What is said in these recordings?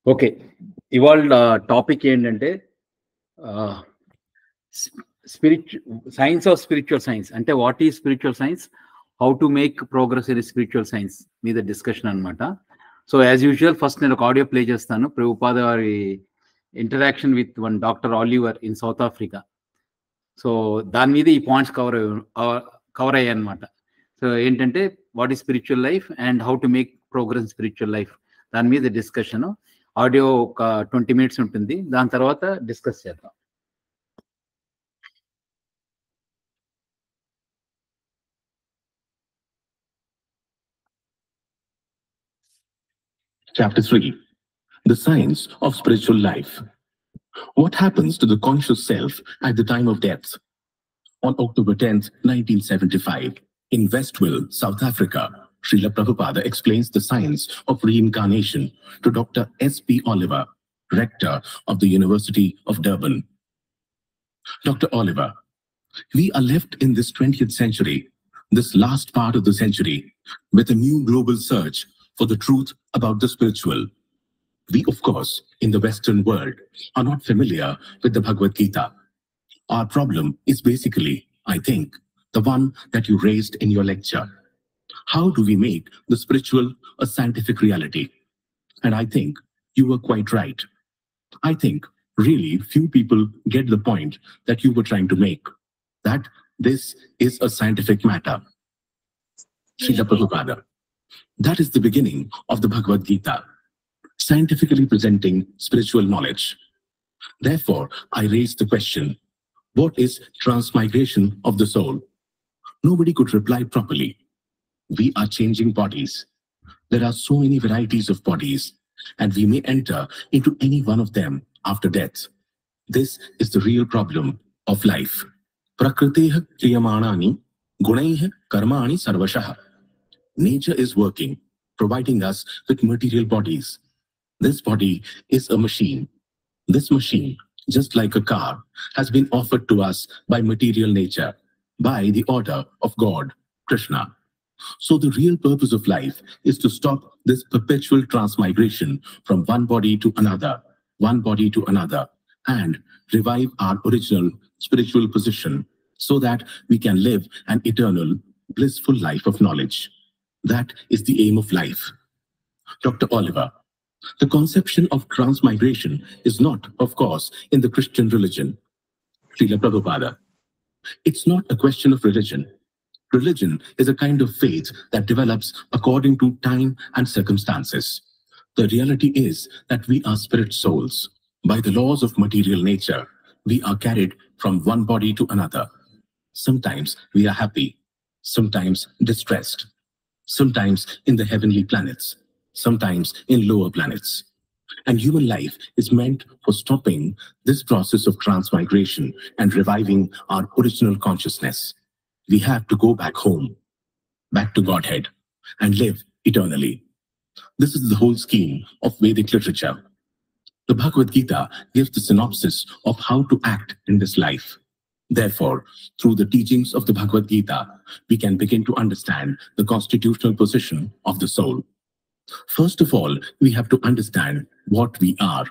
Okay, ఇవాళ topic ఏంటంటే science of spiritual science. అంటే what is spiritual science, how to make progress in spiritual science మీద discussion అనమాట. So as usual first నేను ఒక audio play చేస్తాను, ప్రభుపాద వారి interaction with one doctor Oliver in south Africa. So దాని మీద ఈ పాయింట్స్ కవర్ అయ్యాయి అనమాట. సో ఏంటంటే what is spiritual life and how to make progress in spiritual life, దాని మీద డిస్కషన్. ఆడియో ఒక 20 minutes ఉంటుంది, దాని తర్వాత డిస్కస్ చేద్దాం. Chapter 3. The Science of Spiritual Life. What happens to the conscious self at the time of death? On October 10th, 1975, in Westville, South Africa, Srila Prabhupada explains the science of reincarnation to Dr. S.P. Oliver, rector of the University of Durban. Dr. Oliver, we are left in this 20th century, this last part of the century, with a new global search for the truth about the spiritual. We, of course, in the Western world, are not familiar with the Bhagavad Gita. Our problem is basically, I think, the one that you raised in your lecture. How do we make the spiritual a scientific reality? And I think you were quite right. I think really few people get the point that you were trying to make, that this is a scientific matter. Srila Prabhupada, that is the beginning of the Bhagavad Gita, scientifically presenting spiritual knowledge. Therefore, I raise the question, what is transmigration of the soul? Nobody could reply properly. We are changing bodies. There are so many varieties of bodies, and we may enter into any one of them after death. This is the real problem of life. Prakriteha kriyamanani gunaiha karmani sarvashah. Nature is working, providing us with material bodies. This body is a machine. This machine, just like a car, has been offered to us by material nature, by the order of God, Krishna. So the real purpose of life is to stop this perpetual transmigration from one body to another, and revive our original spiritual position so that we can live an eternal, blissful life of knowledge. That is the aim of life. Dr. Oliver, the conception of transmigration is not, of course, in the Christian religion. Srila Prabhupada, it's not a question of religion. Religion is a kind of faith that develops according to time and circumstances. The reality is that we are spirit souls. By the laws of material nature, we are carried from one body to another. Sometimes we are happy, sometimes distressed, sometimes in the heavenly planets, sometimes in lower planets. And human life is meant for stopping this process of transmigration and reviving our original consciousness. We have to go back home, back to Godhead, and live eternally. This is the whole scheme of Vedic literature. The Bhagavad Gita gives the synopsis of how to act in this life. Therefore, through the teachings of the Bhagavad Gita, we can begin to understand the constitutional position of the soul. First of all, we have to understand what we are.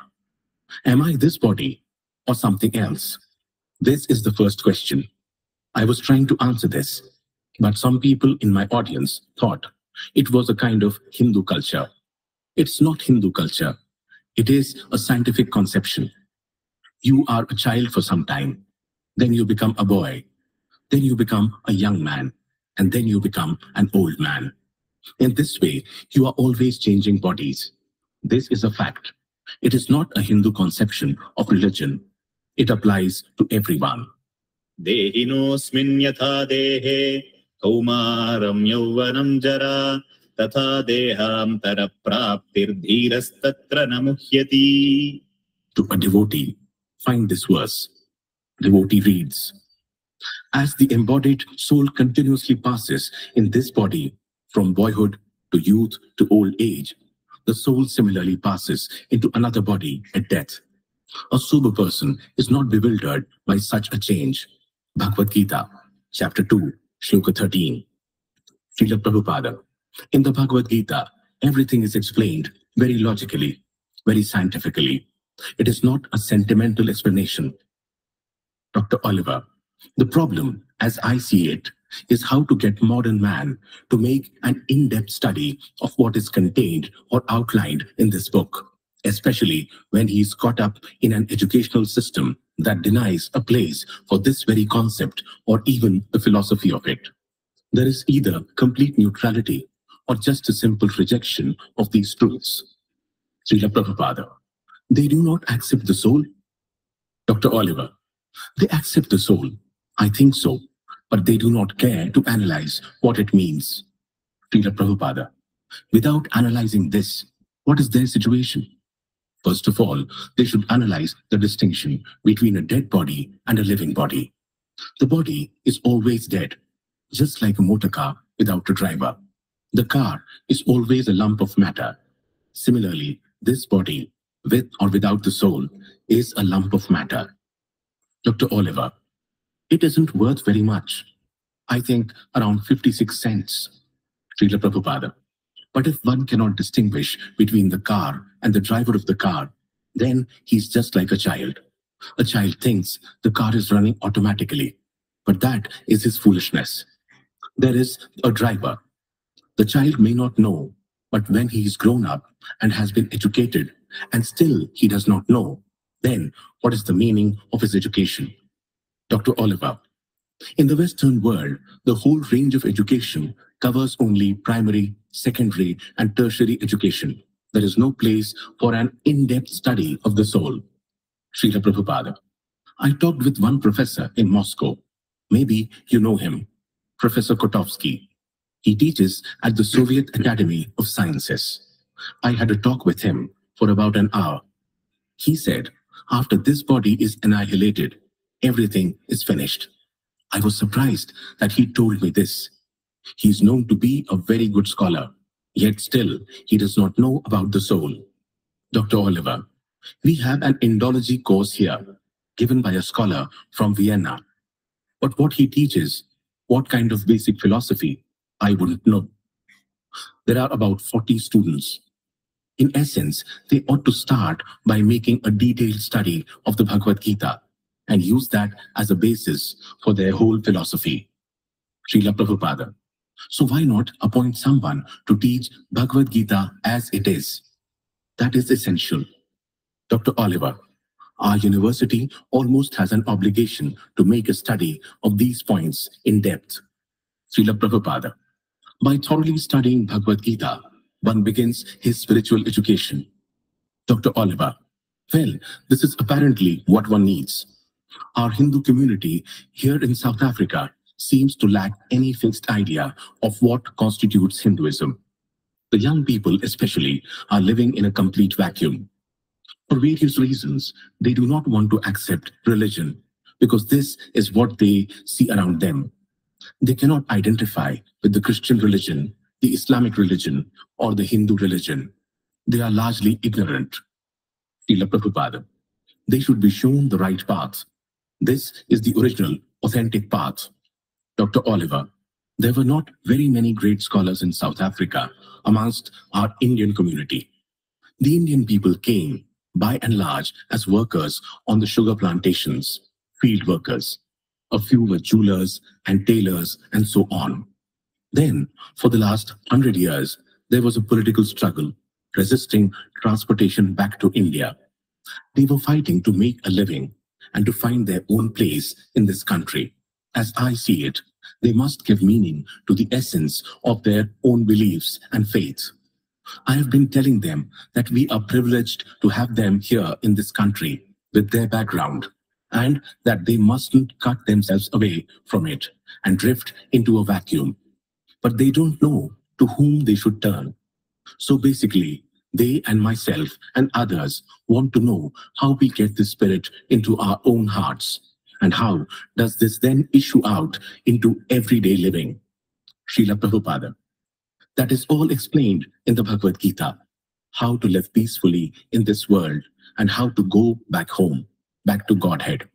Am I this body or something else? This is the first question. I was trying to answer this, but some people in my audience thought it was a kind of Hindu culture. It's not Hindu culture. It is a scientific conception. You are a child for some time, then you become a boy, then you become a young man, and then you become an old man. In this way, you are always changing bodies. This is a fact. It is not a Hindu conception of religion. It applies to everyone. देहिनोऽस्मिन् यथा देहे कौमारं यौवनं जरा तथा देहान्तरप्राप्तिर्धीरस्तत्र न मुह्यति. To a devotee, find this verse. Devotee reads, as the embodied soul continuously passes in this body from boyhood to youth to old age, the soul similarly passes into another body at death. A sober person is not bewildered by such a change. Bhagavad Gita, chapter 2, Shloka 13. Srila Prabhupada, in the Bhagavad Gita, everything is explained very logically. very scientifically. It is not a sentimental explanation. Dr. Oliver, the problem, as I see it, is how to get modern man to make an in-depth study of what is contained or outlined in this book, especially when he is caught up in an educational system that denies a place for this very concept or even the philosophy of it. There is either complete neutrality or just a simple rejection of these truths. Srila Prabhupada, they do not accept the soul. Dr. Oliver, they accept the soul. I think so, but they do not care to analyze what it means. Srila Prabhupada, without analyzing this, what is their situation? First of all, they should analyze the distinction between a dead body and a living body. The body is always dead, just like a motor car without a driver. The car is always a lump of matter. Similarly, this body, with or without the soul, is a lump of matter. Dr. Oliver, it isn't worth very much. I think around 56 cents. Srila Prabhupada, but if one cannot distinguish between the car and the driver of the car, then he's just like a child. A child thinks the car is running automatically, but that is his foolishness. There is a driver. The child may not know, but when he is grown up and has been educated and still he does not know, then what is the meaning of his education? Dr. Oliver, in the Western world, the whole range of education covers only primary, secondary, and tertiary education. There is no place for an in-depth study of the soul. Srila Prabhupada, I talked with one professor in Moscow. Maybe you know him, Professor Kotovsky. He teaches at the Soviet Academy of Sciences. I had a talk with him for about an hour. He said, after this body is annihilated, everything is finished. I was surprised that he told me this. He is known to be a very good scholar, yet still he does not know about the soul. Dr. Oliver, we have an Indology course here, given by a scholar from Vienna. But what he teaches, what kind of basic philosophy, I wouldn't know. There are about 40 students. In essence, they ought to start by making a detailed study of the Bhagavad Gita and use that as a basis for their whole philosophy. Srila Prabhupada, so why not appoint someone to teach Bhagavad Gita as it is? That is essential. Dr. Oliver, our university almost has an obligation to make a study of these points in depth. Srila Prabhupada, by thoroughly studying Bhagavad Gita, one begins his spiritual education. Dr. Oliver, well, this is apparently what one needs. Our Hindu community here in South Africa seems to lack any fixed idea of what constitutes Hinduism. The young people especially are living in a complete vacuum. For various reasons, they do not want to accept religion because this is what they see around them. They cannot identify with the Christian religion, the Islamic religion, or the Hindu religion. They are largely ignorant. Srila Prabhupada, they should be shown the right path. This is the original, authentic path. Dr. Oliver, there were not very many great scholars in South Africa amongst our Indian community. The Indian people came, by and large, as workers on the sugar plantations, field workers. A few were jewelers and tailors and so on. Then, for the last 100 years, there was a political struggle, resisting transportation back to India. They were fighting to make a living and to find their own place in this country. As I see it, they must give meaning to the essence of their own beliefs and faith. I have been telling them that we are privileged to have them here in this country with their background, and that they mustn't cut themselves away from it and drift into a vacuum. But they don't know to whom they should turn. So basically, they and myself and others want to know how we get this spirit into our own hearts, and how does this then issue out into everyday living. Srila Prabhupada, that is all explained in the Bhagavad Gita, how to live peacefully in this world and how to go back home, back to Godhead.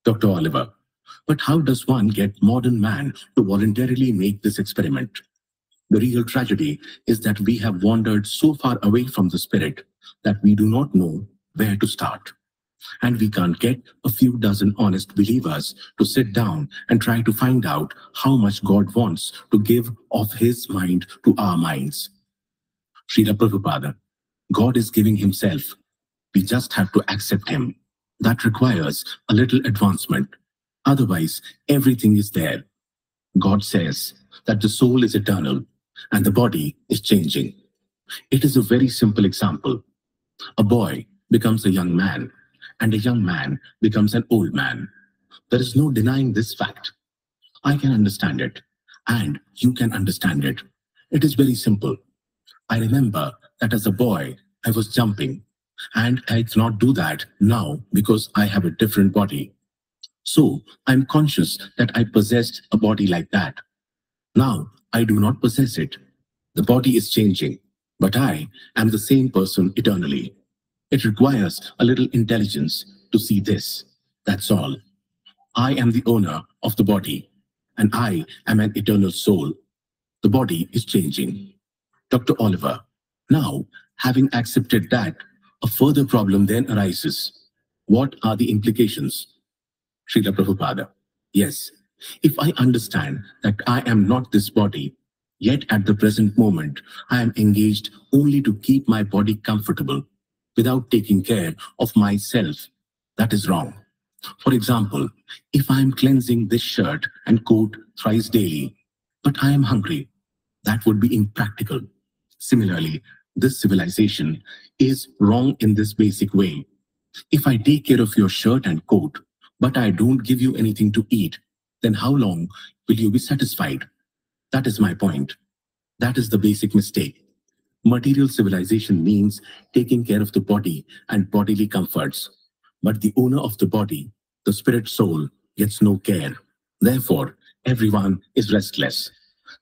Dr. Oliver, but how does one get modern man to voluntarily make this experiment? The real tragedy is that we have wandered so far away from the spirit that we do not know where to start. And we can't get a few dozen honest believers to sit down and try to find out how much God wants to give of His mind to our minds. Srila Prabhupada, God is giving Himself. We just have to accept Him. That requires a little advancement. Otherwise, everything is there. God says that the soul is eternal and the body is changing. It is a very simple example. A boy becomes a young man, and a young man becomes an old man. There is no denying this fact. I can understand it, and you can understand it. It is very simple. I remember that as a boy, I was jumping, and I cannot do that now because I have a different body. So I'm conscious that I possessed a body like that. Now I do not possess it. The body is changing, but I am the same person eternally. It requires a little intelligence to see this. That's all. I am the owner of the body, and I am an eternal soul. The body is changing. Dr. Oliver, now, having accepted that, a further problem then arises. What are the implications? Srila Prabhupada, yes, if I understand that I am not this body, yet at the present moment, I am engaged only to keep my body comfortable, without taking care of myself, that is wrong. For example, if I am cleansing this shirt and coat thrice daily, but I am hungry, that would be impractical. Similarly, this civilization is wrong in this basic way. If I take care of your shirt and coat, but I don't give you anything to eat, then how long will you be satisfied? That is my point. That is the basic mistake. Material civilization means taking care of the body and bodily comforts. But the owner of the body, the spirit soul, gets no care. Therefore, everyone is restless.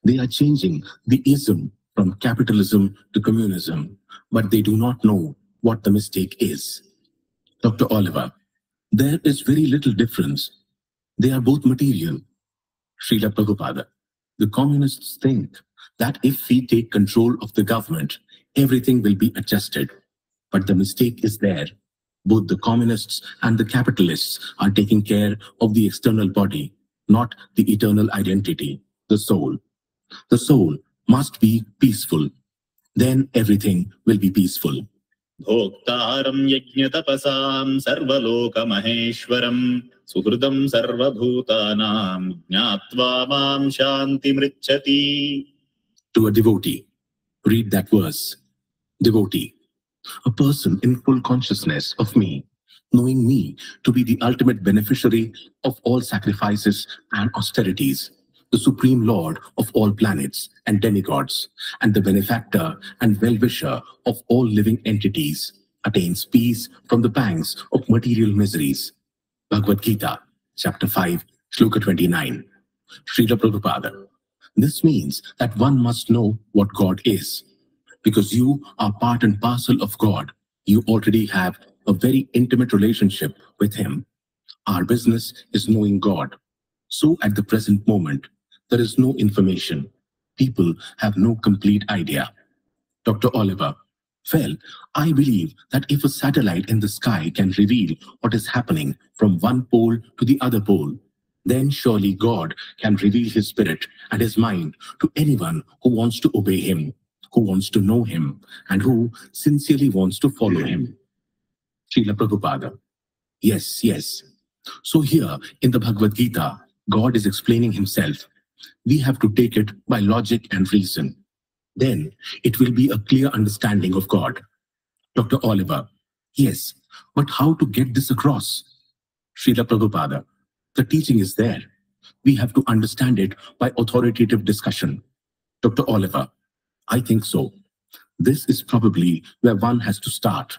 They are changing the ism from capitalism to communism, but they do not know what the mistake is. Dr. Oliver, there is very little difference. They are both material. Srila Prabhupada, the communists think that if we take control of the government, everything will be adjusted. But the mistake is there. Both the communists and the capitalists are taking care of the external body, not the eternal identity, the soul. The soul must be peaceful. Then everything will be peaceful. Bhoktaram yajñatapasam sarvaloka maheshwaram suhridam sarvabhutanam jnatva mam shanti mrichati. To a devotee, read that verse. Devotee, a person in full consciousness of me, knowing me to be the ultimate beneficiary of all sacrifices and austerities, the Supreme Lord of all planets and demigods, and the benefactor and well-wisher of all living entities, attains peace from the pangs of material miseries. Bhagavad Gita, chapter 5, Shloka 29. Srila Prabhupada. This means that one must know what God is. Because you are part and parcel of God, you already have a very intimate relationship with Him. Our business is knowing God. So at the present moment, there is no information. People have no complete idea. Dr. Oliver, well, I believe that if a satellite in the sky can reveal what is happening from one pole to the other pole, then surely God can reveal His spirit and His mind to anyone who wants to obey Him, who wants to know Him, and who sincerely wants to follow Him. Srila Prabhupada. Yes, yes. So here in the Bhagavad Gita, God is explaining Himself. We have to take it by logic and reason. Then it will be a clear understanding of God. Dr. Oliver. Yes, but how to get this across? Srila Prabhupada. The teaching is there. We have to understand it by authoritative discussion. Dr. Oliver. I think so. This is probably where one has to start.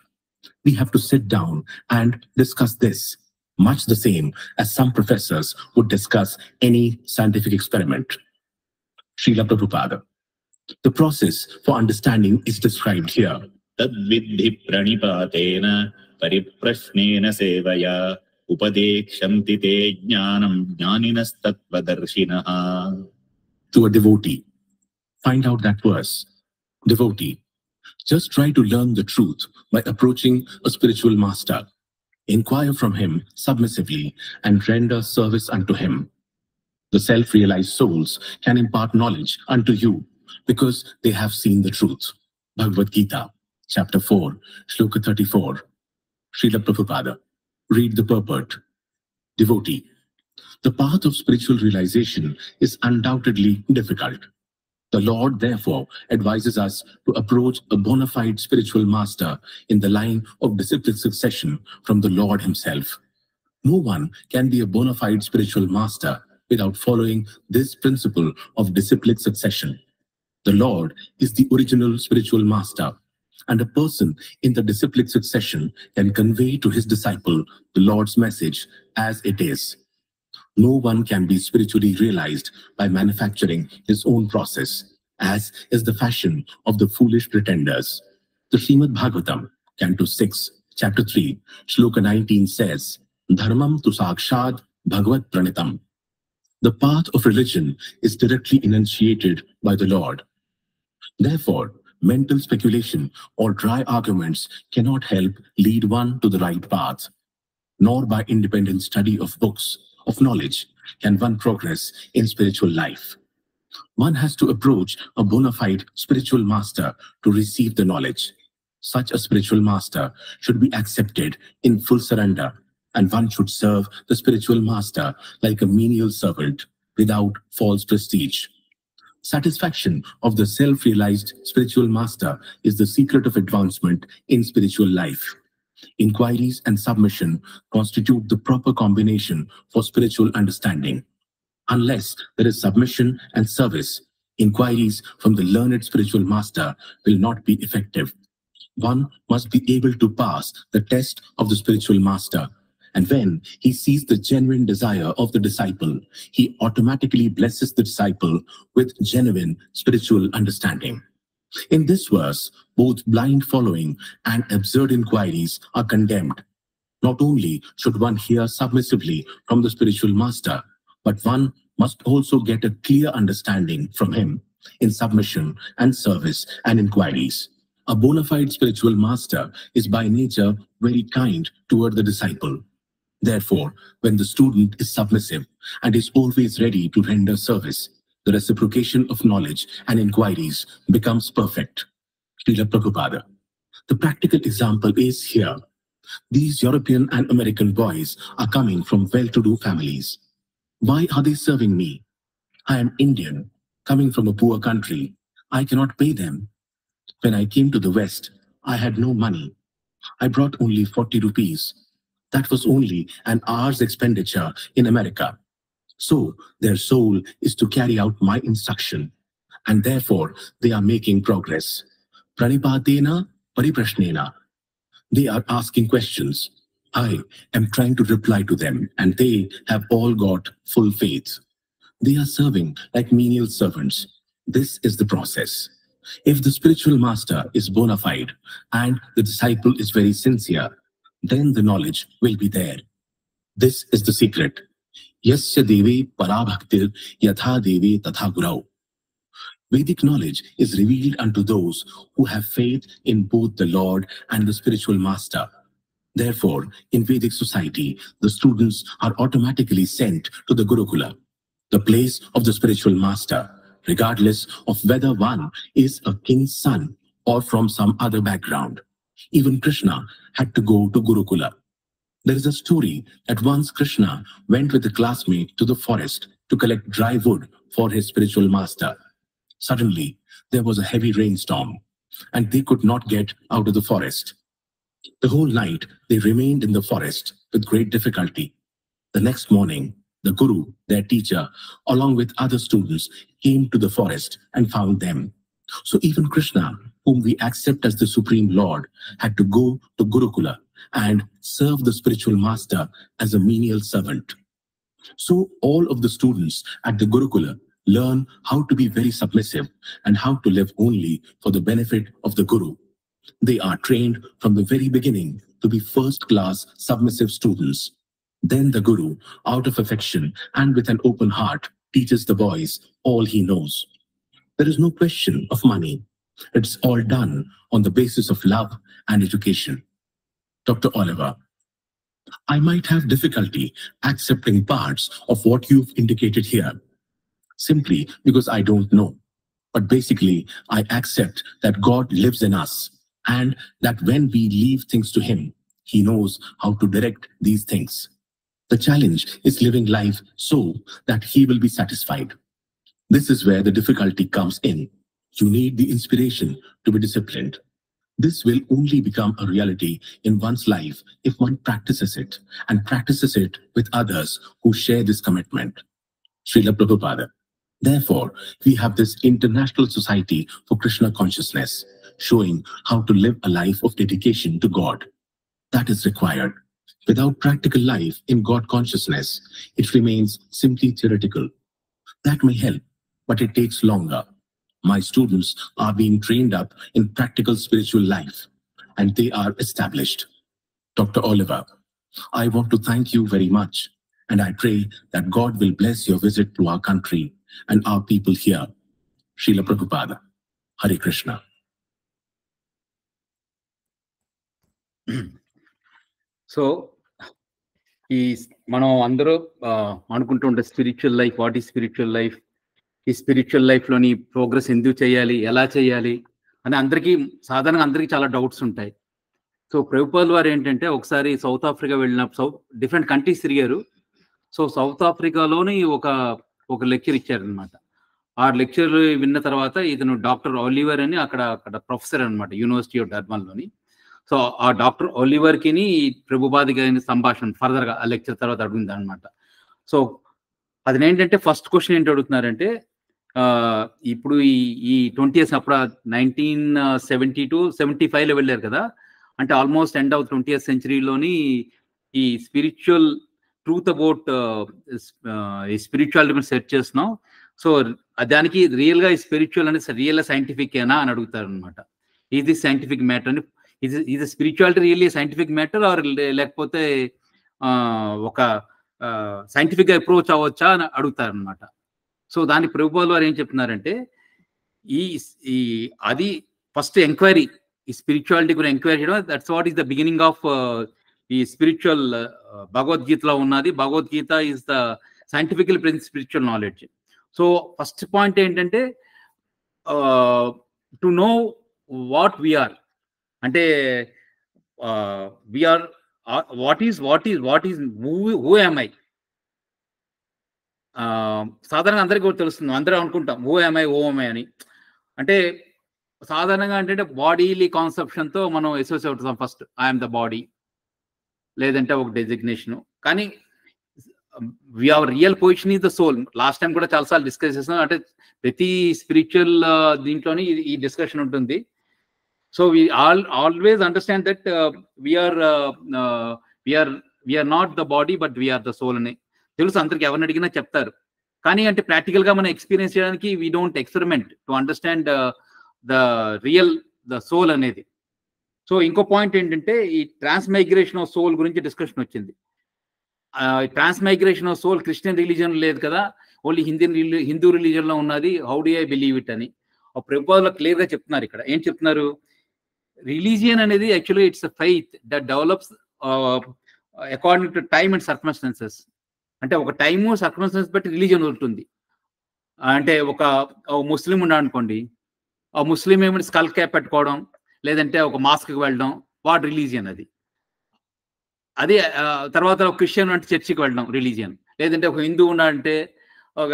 We have to sit down and discuss this, much the same as some professors would discuss any scientific experiment. Srila Prabhupada. The process for understanding is described here. Tadvidhi pranipatena pariprashnena sevaya upadekshamti te jnanam jnaninas tattvadarshinaha. To a devotee. Find out that verse. Devotee. Just try to learn the truth by approaching a spiritual master. Inquire from him submissively and render service unto him. The self-realized souls can impart knowledge unto you because they have seen the truth. Bhagavad Gita, chapter 4, Shloka 34. Srila Prabhupada. Read the purport. Devotee. The path of spiritual realization is undoubtedly difficult. The Lord, therefore, advises us to approach a bona fide spiritual master in the line of disciplic succession from the Lord himself. No one can be a bona fide spiritual master without following this principle of disciplic succession. The Lord is the original spiritual master, and a person in the disciplic succession can convey to his disciple the Lord's message as it is. No one can be spiritually realized by manufacturing his own process, as is the fashion of the foolish pretenders. The Srimad Bhagavatam, Canto 6, Chapter 3, Shloka 19 says, Dharmam tu sakshad bhagavat pranitam. The path of religion is directly enunciated by the Lord. Therefore, mental speculation or dry arguments cannot help lead one to the right path, nor by independent study of books of knowledge can one progress in spiritual life. One has to approach a bona fide spiritual master to receive the knowledge. Such a spiritual master should be accepted in full surrender, and one should serve the spiritual master like a menial servant without false prestige. Satisfaction of the self-realized spiritual master is the secret of advancement in spiritual life. Inquiries and submission constitute the proper combination for spiritual understanding. Unless there is submission and service, inquiries from the learned spiritual master will not be effective. One must be able to pass the test of the spiritual master, and when he sees the genuine desire of the disciple, he automatically blesses the disciple with genuine spiritual understanding. In this verse, both blind following and absurd inquiries are condemned. Not only should one hear submissively from the spiritual master, but one must also get a clear understanding from him in submission and service and inquiries. A bona fide spiritual master is by nature very kind toward the disciple. Therefore, when the student is submissive and is always ready to render service, the reciprocation of knowledge and inquiries becomes perfect. Srila Prabhupada. The practical example is here. These European and American boys are coming from well-to-do families. Why are they serving me? I am Indian, coming from a poor country. I cannot pay them. When I came to the West, I had no money. I brought only 40 rupees. That was only an hour's expenditure in America. So their soul is to carry out my instruction, and therefore they are making progress. Pranipatena pariprashnena. They are asking questions. I am trying to reply to them, and they have all got full faith. They are serving like menial servants. This is the process. If the spiritual master is bona fide and the disciple is very sincere, then the knowledge will be there. This is the secret. Yasya deve parabhaktir yatha deve tatha gurau. Vedic knowledge is revealed unto those who have faith in both the Lord and the spiritual master. Therefore, in Vedic society, the students are automatically sent to the Gurukula, the place of the spiritual master, regardless of whether one is a king's son or from some other background. Even Krishna had to go to Gurukula. There is a story that once Krishna went with a classmate to the forest to collect dry wood for his spiritual master. Suddenly, there was a heavy rainstorm, and they could not get out of the forest. The whole night, they remained in the forest with great difficulty. The next morning, the Guru, their teacher, along with other students, came to the forest and found them. So even Krishna, whom we accept as the Supreme Lord, had to go to Gurukula and serve the spiritual master as a menial servant. So all of the students at the Gurukula learn how to be very submissive and how to live only for the benefit of the Guru. They are trained from the very beginning to be first-class submissive students. Then the Guru, out of affection and with an open heart, teaches the boys all he knows. There is no question of money. It's all done on the basis of love and education. Dr. Oliver, I might have difficulty accepting parts of what you've indicated here, simply because I don't know. But basically, I accept that God lives in us, and that when we leave things to Him, He knows how to direct these things. The challenge is living life so that He will be satisfied. This is where the difficulty comes in. You need the inspiration to be disciplined. This will only become a reality in one's life if one practices it, and practices it with others who share this commitment. Srila Prabhupada. Therefore, we have this International Society for Krishna Consciousness, showing how to live a life of dedication to God. That is required. Without practical life in God consciousness, it remains simply theoretical. That may help, but it takes longer. My students are being trained up in practical spiritual life, and they are established. Dr. Oliver, I want to thank you very much, and I pray that God will bless your visit to our country and our people here. Srila Prabhupada. Hare Krishna. So ఈ మనం అందరూ అనుకుంటుంటే spiritual life, what ఈ spiritual life, ఈ spiritual లైఫ్లోని progress ఎందుకు చేయాలి, ఎలా చేయాలి అని సాధారణంగా అందరికీ చాలా డౌట్స్ ఉంటాయి. సో ప్రభుపాల్ వారు ఏంటంటే ఒకసారి సౌత్ ఆఫ్రికా వెళ్ళినప్పుడు డిఫరెంట్ కంట్రీస్ తిరిగారు. సో సౌత్ ఆఫ్రికాలోని ఒక లెక్చర్ ఇచ్చారనమాట. ఆ లెక్చర్ విన్న తర్వాత ఇతను డాక్టర్ ఆలివర్ అని అక్కడ ప్రొఫెసర్ అనమాట, యూనివర్సిటీ ఆఫ్ డర్బన్లోని. సో ఆ డాక్టర్ ఆలివర్కి ప్రభుపాదికి అయిన సంభాషణ ఫర్దర్గా ఆ లెక్చర్ తర్వాత అడుగుంది అనమాట. సో అదేంటంటే ఫస్ట్ క్వశ్చన్ ఏంటి అడుగుతున్నారంటే, ఇప్పుడు ఈ 20 years అప్పుడు 1972-75లో వెళ్ళారు కదా, అంటే ఆల్మోస్ట్ ఎండ్ ఆఫ్ 20th centuryలోని ఈ స్పిరిచువల్ ట్రూత్ అబౌట్ స్పిరిచువాలిటీ గురించి సెర్చ్ చేస్తున్నాం. సో దానికి రియల్గా ఈ స్పిరిచువల్ అనేది రియల్ సైంటిఫిక్ ఏనా అని అడుగుతారు అనమాట. ఇది సైంటిఫిక్ మ్యాటర్ అని, ఇది spirituality really scientific matter or లేకపోతే ఒక సైంటిఫిక్ అప్రోచ్ అవ్వచ్చా అని అడుగుతారు అనమాట. సో దాని ప్రభుపాల్ వారు ఏం చెప్తున్నారంటే, అది ఫస్ట్ ఎంక్వైరీ, ఈ స్పిరిచువాలిటీ గురించి ఎంక్వైరీ చేయడం, that's what is the beginning of ఈ స్పిరిచువల్. భగవద్గీతలో ఉన్నది, Bhagavad Gita is the scientifical prince spiritual knowledge. So first point ఏంటంటే టు నో వాట్ వీఆర్, అంటే we are what is who am I. సాధారణంగా అందరికీ కూడా తెలుస్తుంది, అందరూ అనుకుంటాం హూ యామ్ ఐ అని. అంటే సాధారణంగా అంటే బాడీలీ కాన్సెప్షన్తో మనం అసోసియేట్ అవుతాం. ఫస్ట్ ఐఎమ్ ద బాడీ, లేదంటే ఒక డెసిగ్నేషను. కానీ our real position is the soul. Last time కూడా చాలాసార్లు డిస్కస్ చేస్తున్నాం, అంటే ప్రతి స్పిరిచువల్ దీంట్లోని ఈ డిస్కషన్ ఉంటుంది. So we always understand that we are not the body but we are the soul అని తెలుసు అందరికి, ఎవరిని అడిగినా చెప్తారు. కానీ అంటే ప్రాక్టికల్ గా మనం ఎక్స్పీరియన్స్ చేయడానికి we don't experiment to understand the soul అనేది. సో ఇంకో పాయింట్ ఏంటంటే ఈ ట్రాన్స్మైగ్రేషన్ ఆఫ్ సోల్ గురించి డిస్కషన్ వచ్చింది. Transmigration of soul Christian religion లేదు కదా, ఓన్లీ హిందూ రిలీజియన్ లో ఉన్నది. How do I believe it అని ప్రభుపాదులు క్లియర్ గా చెప్తున్నారు. ఇక్కడ ఏం చెప్తున్నారు, రిలీజియన్ అనేది actually it's a faith that develops according to time and circumstances. అంటే ఒక టైము సర్కమ్స్టాన్సెస్ బట్టి రిలీజియన్ ఉంటుంది. అంటే ఒక ముస్లిం ఉన్నాడు అనుకోండి, ఆ ముస్లిం ఏమిటి స్కల్ క్యాప్ పెట్టుకోవడం, లేదంటే ఒక మాస్క్కి వెళ్ళడం, వాడు రిలీజియన్ అది. అదే తర్వాత ఒక క్రిస్టియన్ అంటే చర్చికి వెళ్ళడం రిలీజియన్. లేదంటే ఒక హిందూ ఉన్నాడంటే ఒక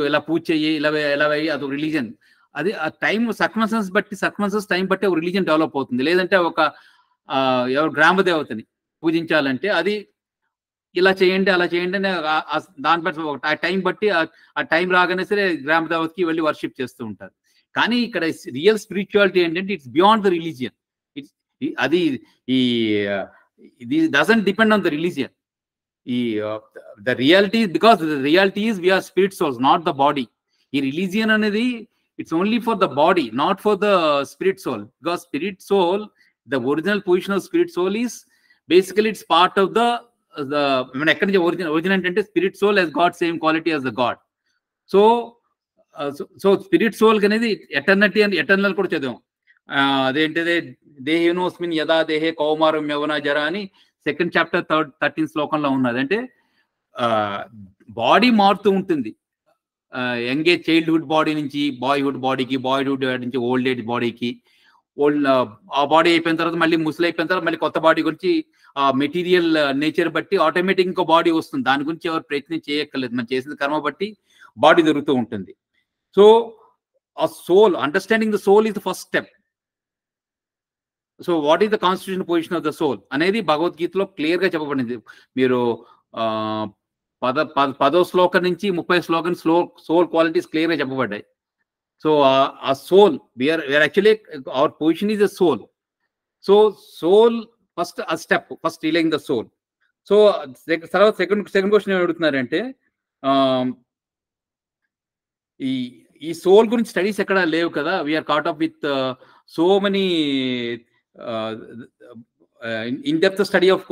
ఇలా పూజ చెయ్యి, ఇలా వేయి, అదొక రిలీజియన్. అది ఆ టైం సర్కమ్స్టాన్సెస్ టైం బట్టి ఒక రిలీజియన్ డెవలప్ అవుతుంది. లేదంటే ఒక ఎవరు గ్రామ దేవతని పూజించాలంటే అది ఇలా చేయండి అలా చేయండి అని దాని బట్టి ఆ టైం బట్టి ఆ టైం రాగానే సరే గ్రామ దేవతకి వెళ్ళి వర్షిప్ చేస్తూ ఉంటారు. కానీ ఇక్కడ రియల్ స్పిరిచువాలిటీ ఏంటంటే ఇట్స్ బియాండ్ ద రిలీజియన్. అది ఇది doesn't depend on the religion. The reality is, because the reality is we are spirit souls, not the body. ఈ రిలీజియన్ అనేది it's only for the body, not for the spirit soul. Because spirit soul, the original position of spirit soul is basically it's part of the ఎక్కడి నుంచి origin అంటే spirit soul has got same quality as the God. So so spirit soul అనేది eternity అని eternal కూడా చదివాం. అదేంటిదే దేహినోస్మిన్ యదా దేహే కౌమారం యవన జర అని సెకండ్ చాప్టర్ 13 శ్లోకంలో ఉన్నది. అంటే బాడీ మారుతూ ఉంటుంది. యంగే చైల్డ్హుడ్ బాడీ నుంచి బాయ్హుడ్ బాడీకి, బాయ్హుడ్ నుంచి ఓల్డ్ ఏజ్ బాడీకి, ఆ బాడీ అయిపోయిన తర్వాత మళ్ళీ ముసలి అయిపోయిన తర్వాత మళ్ళీ కొత్త బాడీ గురించి ఆ మెటీరియల్ నేచర్ బట్టి ఆటోమేటిక్ ఇంకో బాడీ వస్తుంది. దాని గురించి ఎవరు ప్రయత్నం చేయక్కర్లేదు. మనం చేసిన కర్మ బట్టి బాడీ దొరుకుతూ ఉంటుంది. సో ఆ soul, understanding the soul is the first step. So what is the constitution position of the soul అనేది భగవద్గీతలో క్లియర్ గా చెప్పబడింది. మీరు 10వ శ్లోకం నుంచి 30వ శ్లోకం సోల్ క్వాలిటీస్ క్లియర్ గా చెప్పబడ్డాయి. సో ఆ soul we are actually our position is the soul. So soul first ఆ step, first realizing the soul. So తర్వాత సెకండ్ క్వశ్చన్ ఏమి అడుగుతున్నారంటే, ఈ సోల్ గురించి స్టడీస్ ఎక్కడ లేవు కదా, we are caught up with so many in depth study of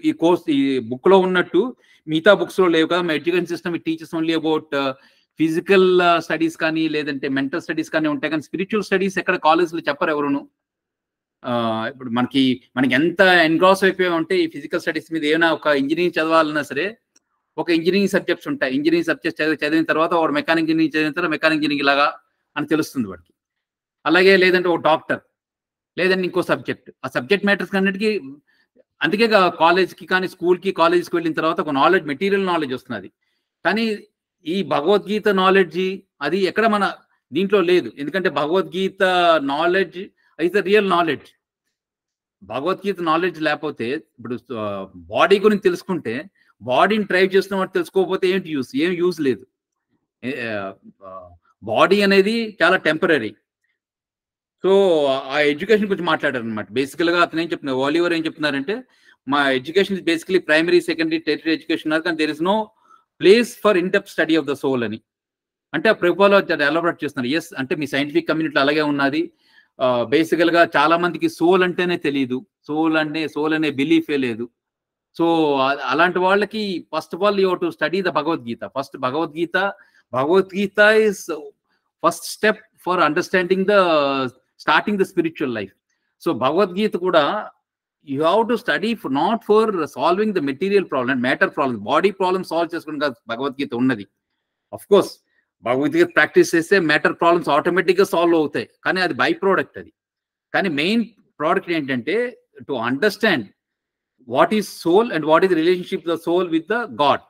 ఈ కోర్స్ ఈ బుక్ లో ఉన్నట్టు మిగతా బుక్స్ లో లేవు కదా. మా education system it teachers only about physical studies కానీ లేదంటే మెంటల్ స్టడీస్ కానీ ఉంటాయి, కానీ స్పిరిచువల్ స్టడీస్ ఎక్కడ కాలేజ్లో చెప్పరు ఎవరును. ఇప్పుడు మనకి ఎంత ఎన్గ్రాస్ అయిపోయి ఉంటే ఈ ఫిజికల్ స్టడీస్ మీద, ఏమైనా ఒక ఇంజనీరింగ్ చదవాలన్నా సరే ఒక ఇంజనీరింగ్ సబ్జెక్ట్స్ ఉంటాయి. ఇంజనీరింగ్ సబ్జెక్ట్స్ చదివిన తర్వాత వాడు మెకానిక్ ఇంజనీరింగ్ చదివిన తర్వాత మెకానిక్ ఇంజనీరింగ్ లాగా అని తెలుస్తుంది వాడికి. అలాగే లేదంటే ఒక డాక్టర్, లేదంటే ఇంకో సబ్జెక్ట్, ఆ సబ్జెక్ట్ మ్యాటర్స్ అన్నిటికీ. అందుకే కాలేజ్కి కానీ స్కూల్కి కాలేజ్కి వెళ్ళిన తర్వాత ఒక నాలెడ్జ్, మెటీరియల్ నాలెడ్జ్ వస్తుంది. కానీ ఈ భగవద్గీత నాలెడ్జ్ అది ఎక్కడ మన దీంట్లో లేదు. ఎందుకంటే Bhagavad Gita knowledge is the real knowledge. Bhagavad Gita knowledge లేకపోతే, ఇప్పుడు బాడీ గురించి తెలుసుకుంటే బాడీని డ్రైవ్ చేస్తున్న వాడు తెలుసుకోకపోతే ఏంటి యూస్? ఏం యూజ్ లేదు. బాడీ అనేది చాలా టెంపరీ. సో ఆ ఎడ్యుకేషన్ గురించి మాట్లాడారు అనమాట. బేసికల్గా అతను ఏం చెప్తున్నారు, ఓలివర్ ఏం చెప్తున్నారంటే, మా education is basically primary, secondary, tertiary education, కానీ there is no place for in depth study of the soul అని. అంటే ఆ ప్రభుత్వాలు ఎలాబరేట్ చేస్తున్నారు. ఎస్, అంటే మీ సైంటిఫిక్ కమ్యూనిటీలో అలాగే ఉన్నది. బేసికల్గా చాలా మందికి సోల్ అంటేనే తెలియదు, సోల్ అనే బిలీఫే లేదు. సో అలాంటి వాళ్ళకి first of all you to study the Bhagavad Gita. First Bhagavad Gita is first step for understanding the starting the spiritual life. So Bhagavad Gita కూడా you have to study not for solving the material problem, matter problem, body problem solve చేసుకుని కాదు భగవద్గీత ఉన్నది. Of course Bhagavad Gita practice చేస్తే matter problems ఆటోమేటిక్గా solve అవుతాయి, కానీ అది byproduct అది. కానీ మెయిన్ ప్రోడక్ట్ ఏంటంటే to understand what is soul and what is relationship the soul with the God.